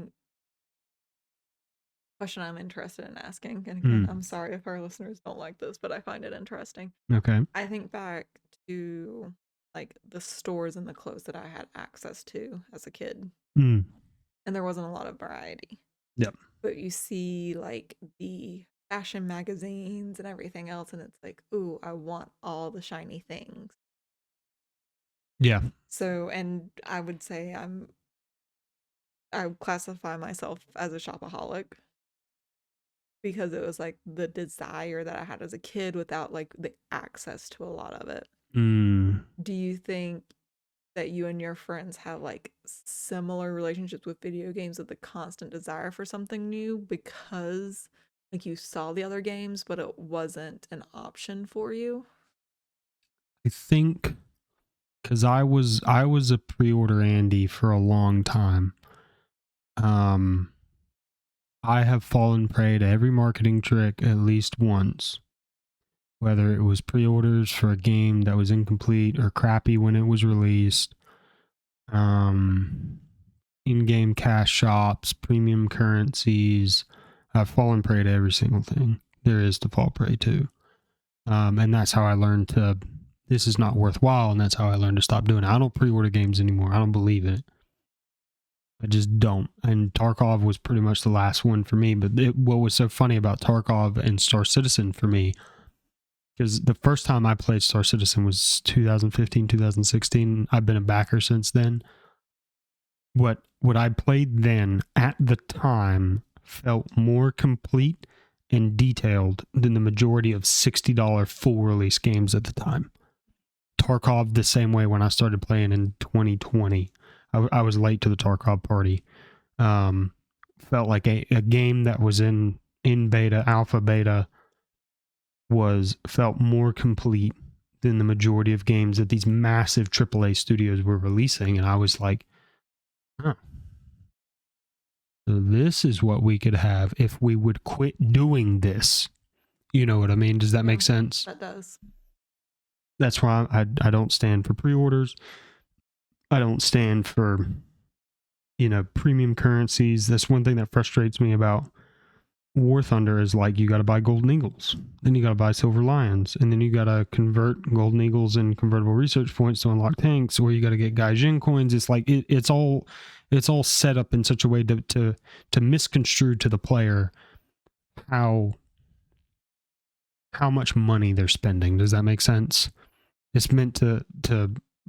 question I'm interested in asking. And again, I'm sorry if our listeners don't like this, but I find it interesting. Okay. I think back to like the stores and the clothes that I had access to as a kid. And there wasn't a lot of variety. Yep. But you see like the fashion magazines and everything else, and it's like, ooh, I want all the shiny things. Yeah. So, and I would say I would classify myself as a shopaholic because it was like the desire that I had as a kid without like the access to a lot of it. Do you think that you and your friends have like similar relationships with video games, with the constant desire for something new because like you saw the other games but it wasn't an option for you? I think because I was a pre-order Andy for a long time. I have fallen prey to every marketing trick at least once, whether it was pre-orders for a game that was incomplete or crappy when it was released, in-game cash shops, premium currencies. I've fallen prey to every single thing there is to fall prey to. And that's how I learned this is not worthwhile, and that's how I learned to stop doing it. I don't pre-order games anymore. I don't believe in it. I just don't. And Tarkov was pretty much the last one for me. But what was so funny about Tarkov and Star Citizen for me, because the first time I played Star Citizen was 2015, 2016. I've been a backer since then. What I played then at the time felt more complete and detailed than the majority of $60 full release games at the time. Tarkov the same way when I started playing in 2020. I was late to the Tarkov party. Felt like a game that was in beta, alpha beta, felt more complete than the majority of games that these massive AAA studios were releasing. And I was like, huh. So this is what we could have if we would quit doing this. You know what I mean? Does that make sense? That does. That's why I don't stand for pre-orders. I don't stand for, premium currencies. That's one thing that frustrates me about War Thunder is like, you got to buy Golden Eagles, then you got to buy Silver Lions, and then you got to convert Golden Eagles and convertible research points to unlock tanks, or you got to get Gaijin coins. It's like, it's all set up in such a way to misconstrue to the player how much money they're spending. Does that make sense? It's meant to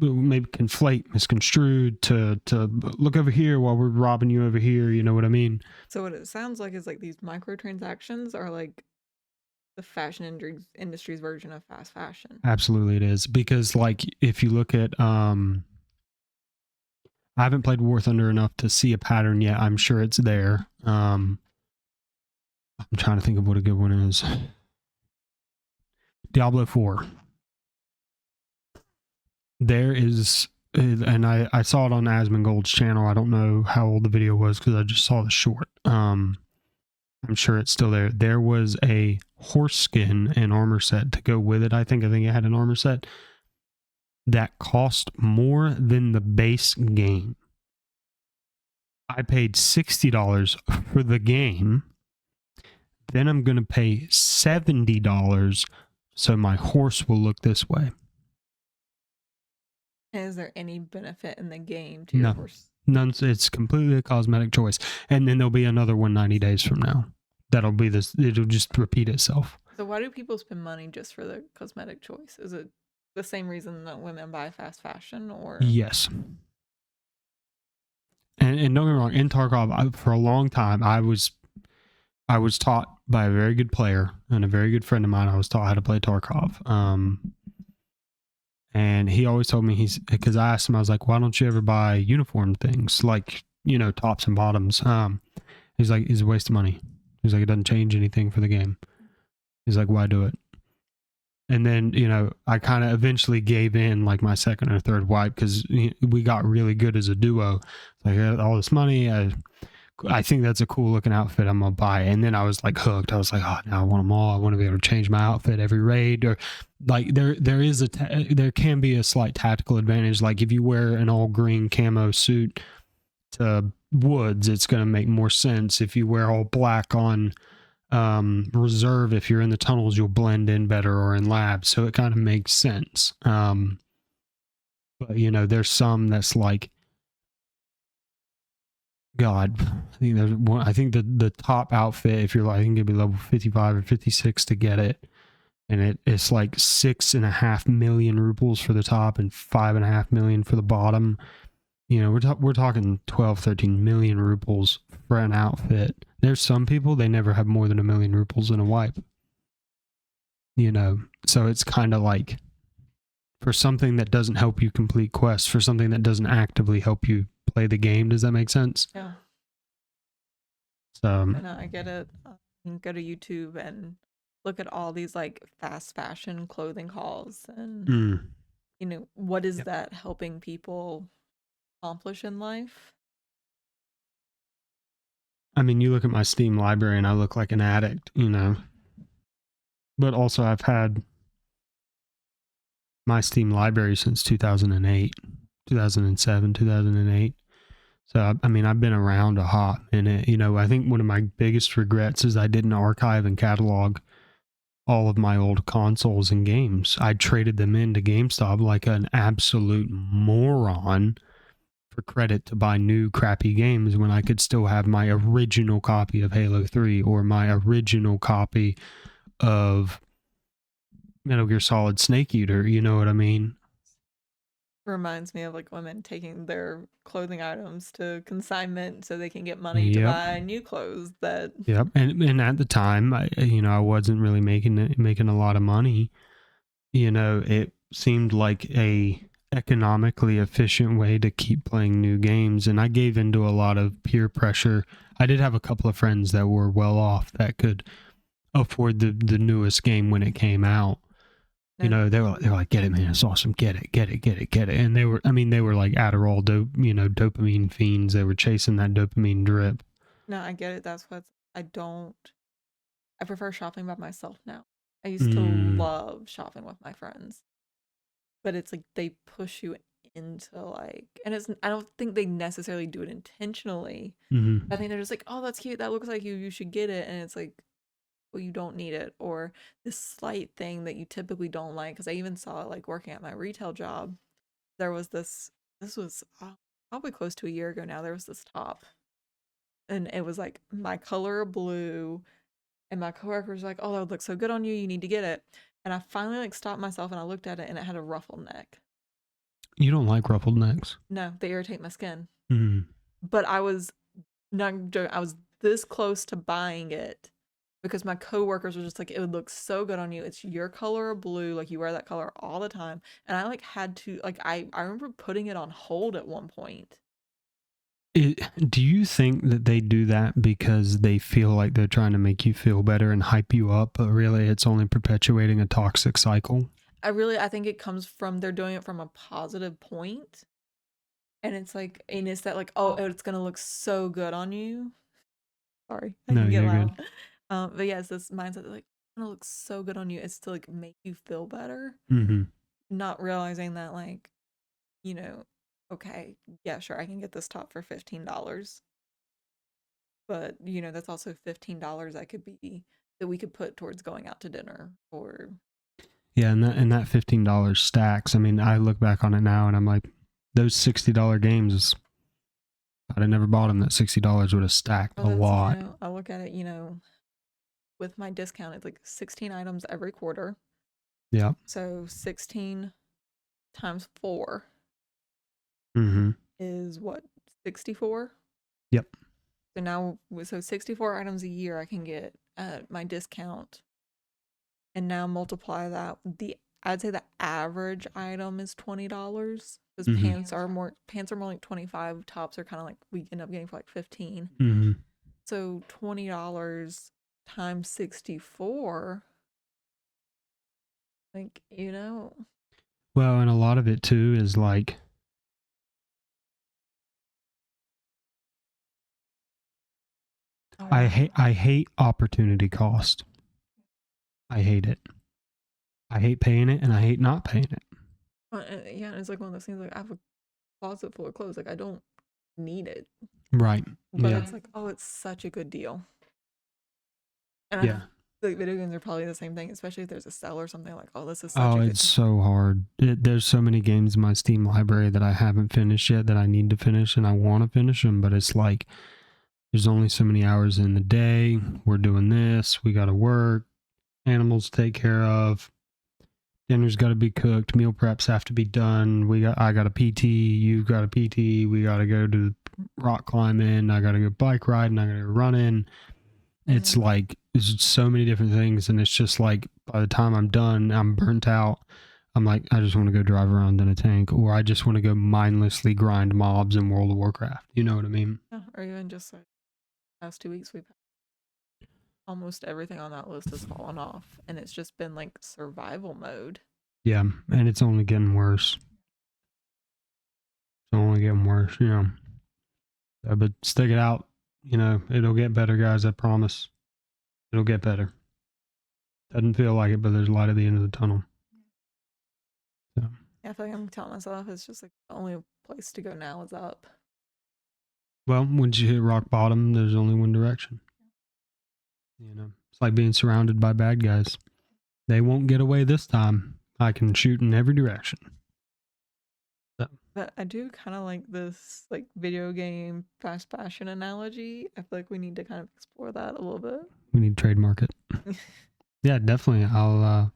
maybe conflate, misconstrued, to look over here while we're robbing you over here. You know what I mean? So what it sounds like is like these microtransactions are like the fashion industry's version of fast fashion. Absolutely it is. Because like, if you look at, I haven't played War Thunder enough to see a pattern yet. I'm sure it's there. I'm trying to think of what a good one is. Diablo 4. There is, and I saw it on Asmongold's channel. I don't know how old the video was because I just saw the short. I'm sure it's still there. There was a horse skin and armor set to go with it. I think it had an armor set that cost more than the base game. I paid $60 for the game. Then I'm going to pay $70 so my horse will look this way. Is there any benefit in the game to your horse? None. It's completely a cosmetic choice. And then there'll be another one 90 days from now. That'll be this. It'll just repeat itself. So why do people spend money just for the cosmetic choice? Is it the same reason that women buy fast fashion, or? Yes. And don't get me wrong, in Tarkov, for a long time, I was taught by a very good player and a very good friend of mine. I was taught how to play Tarkov. And he always told me, because I asked him, I was like, why don't you ever buy uniform things like, tops and bottoms? He's like, it's a waste of money. He's like, it doesn't change anything for the game. He's like, why do it? And then, I kind of eventually gave in like my second or third wipe because we got really good as a duo. Like, I got all this money. I think that's a cool looking outfit. I'm going to buy it. And then I was like hooked. I was like, oh, now I want them all. I want to be able to change my outfit every raid. Or like there can be a slight tactical advantage. Like if you wear an all green camo suit to woods, it's going to make more sense. If you wear all black on reserve, if you're in the tunnels, you'll blend in better, or in labs, so it kind of makes sense. But there's some that's like, God, I think there's one. I think the top outfit, if you're like, I think it'd be level 55 or 56 to get it, and it's like 6.5 million rubles for the top and 5.5 million for the bottom. We're talking 12, 13 million rubles for an outfit. There's some people, they never have more than 1 million rubles in a wipe. So it's kind of like, for something that doesn't help you complete quests, for something that doesn't actively help you play the game. Does that make sense? Yeah. So And I get it. You can go to YouTube and look at all these like fast fashion clothing hauls, and what is that helping people accomplish in life? I mean, you look at my Steam library and I look like an addict, But also I've had my Steam library since 2008, 2007, 2008. So, I mean, I've been around a hot minute. I think one of my biggest regrets is I didn't archive and catalog all of my old consoles and games. I traded them into GameStop like an absolute moron for credit to buy new crappy games when I could still have my original copy of Halo 3 or my original copy of Metal Gear Solid Snake Eater. You know what I mean? Reminds me of like women taking their clothing items to consignment so they can get money to buy new clothes. Yep. And at the time, I wasn't really making a lot of money. It seemed like a economically efficient way to keep playing new games, and I gave into a lot of peer pressure. I did have a couple of friends that were well off that could afford the newest game when it came out. They were like, get it, man, it's awesome, get it. And they were like Adderall dopamine fiends. They were chasing that dopamine drip. No, I get it. That's what I prefer shopping by myself now. I used to love shopping with my friends, but it's like they push you into like, and I don't think they necessarily do it intentionally. I think they're just like, oh, that's cute, that looks like you should get it, and it's like, well, you don't need it, or this slight thing that you typically don't like. Because I even saw it like working at my retail job. There was this was probably close to a year ago now. There was this top, and it was like my color blue, and my coworker was like, oh, that would look so good on you, you need to get it. And I finally like stopped myself and I looked at it, and it had a ruffled neck. You don't like ruffled necks? No, they irritate my skin. Mm-hmm. But I was this close to buying it because my coworkers were just like, it would look so good on you. It's your color of blue, like you wear that color all the time. And I like had to like I remember putting it on hold at one point. Do you think that they do that because they feel like they're trying to make you feel better and hype you up, but really it's only perpetuating a toxic cycle? I think it comes from, they're doing it from a positive point. And it's like, and it's that like, oh, it's gonna look so good on you. Sorry, I can get loud. But yeah, it's this mindset that like, it's gonna look so good on you. It's to like make you feel better. Mm-hmm. Not realizing that like, okay, yeah, sure, I can get this top for $15. But that's also $15 that we could put towards going out to dinner, or yeah, and that $15 stacks. I mean, I look back on it now and I'm like, those $60 games, I'd have never bought them. That $60 would have stacked a lot. I look at it, with my discount, it's like 16 items every quarter. Yeah. So 16 times 4 is what, 64? Yep. So now, 64 items a year I can get at my discount, and now multiply that. I'd say the average item is $20 because pants are more like 25. Tops are kind of like, we end up getting for like 15. So $20 times 64 Like, Well, and a lot of it too is like, I hate opportunity cost. I hate it. I hate paying it, and I hate not paying it. Yeah, and it's like one of those things, like, I have a closet full of clothes, like, I don't need it. Right. But Yeah. it's like, oh, it's such a good deal. And Yeah. like video games are probably the same thing, especially if there's a sale or something, like, oh, this is such Oh, a good it's so hard. There's so many games in my Steam library that I haven't finished yet that I need to finish, and I want to finish them, but it's like, there's only so many hours in the day. We're doing this. We got to work. Animals to take care of. Dinner's got to be cooked. Meal preps have to be done. I got a PT. You got a PT. We got to go to rock climbing. I got to go bike riding. I got to go running. It's like, there's so many different things, and it's just like, by the time I'm done, I'm burnt out. I'm like, I just want to go drive around in a tank, or I just want to go mindlessly grind mobs in World of Warcraft. You know what I mean? Yeah, or even just like past 2 weeks, we've had almost everything on that list has fallen off, and it's just been like survival mode. Yeah, and it's only getting worse. It's only getting worse, but stick it out. It'll get better, guys. I promise. It'll get better. Doesn't feel like it, but there's light at the end of the tunnel. So. Yeah, I feel like I'm telling myself it's just like the only place to go now is up. Well, once you hit rock bottom, there's only one direction. It's like being surrounded by bad guys. They won't get away this time. I can shoot in every direction. So. But I do kind of like this like video game fast fashion analogy. I feel like we need to kind of explore that a little bit. We need to trademark it. Yeah, definitely. I'll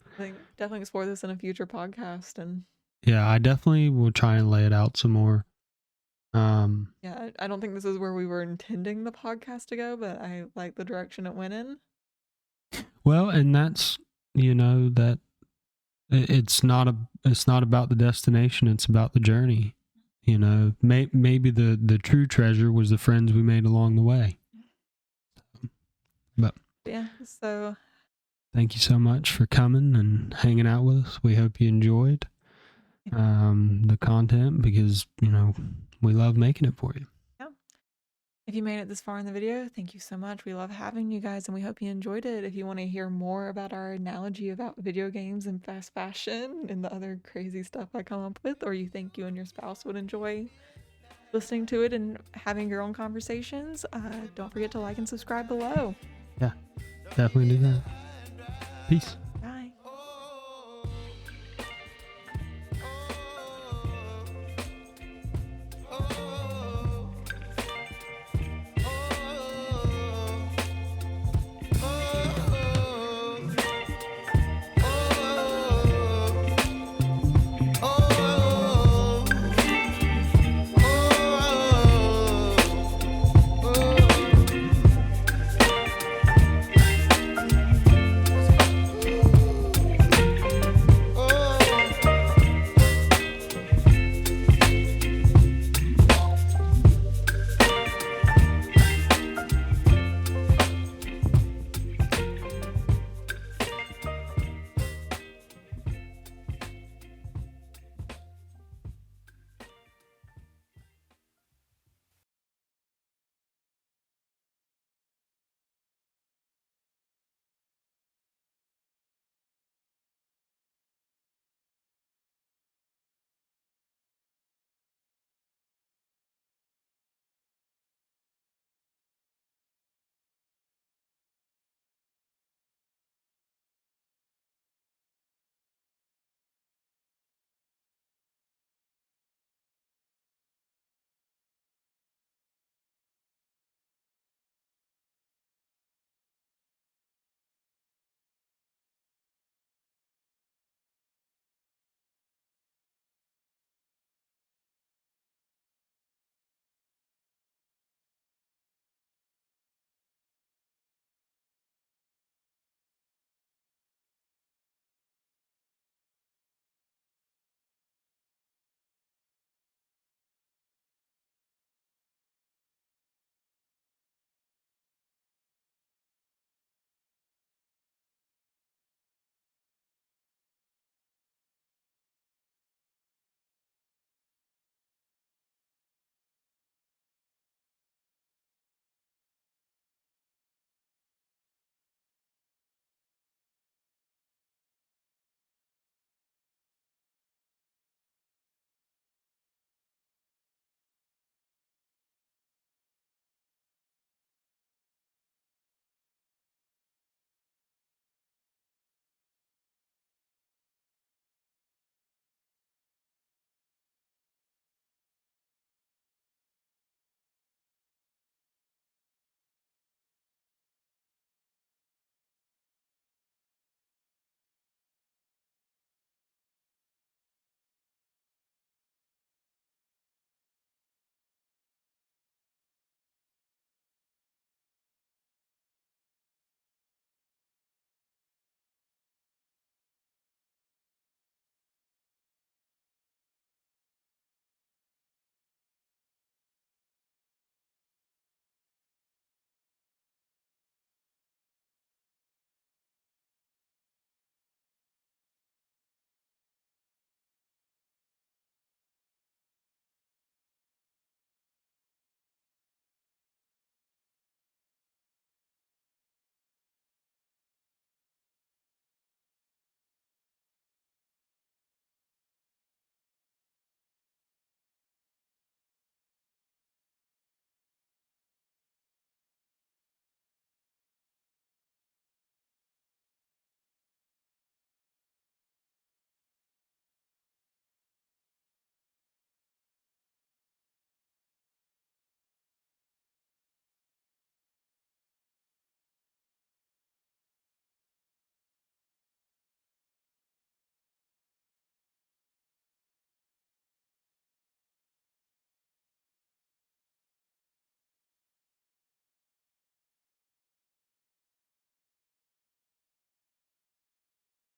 definitely explore this in a future podcast. And yeah, I definitely will try and lay it out some more. Yeah, I don't think this is where we were intending the podcast to go, but I like the direction it went in. Well, and that's, that it's not about the destination, it's about the journey. Maybe the true treasure was the friends we made along the way. But yeah, so thank you so much for coming and hanging out with us. We hope you enjoyed the content, because we love making it for you. Yeah. If you made it this far in the video, thank you so much. We love having you guys, and we hope you enjoyed it. If you want to hear more about our analogy about video games and fast fashion and the other crazy stuff I come up with, or you think you and your spouse would enjoy listening to it and having your own conversations, don't forget to like and subscribe below. Yeah, definitely do that. Peace.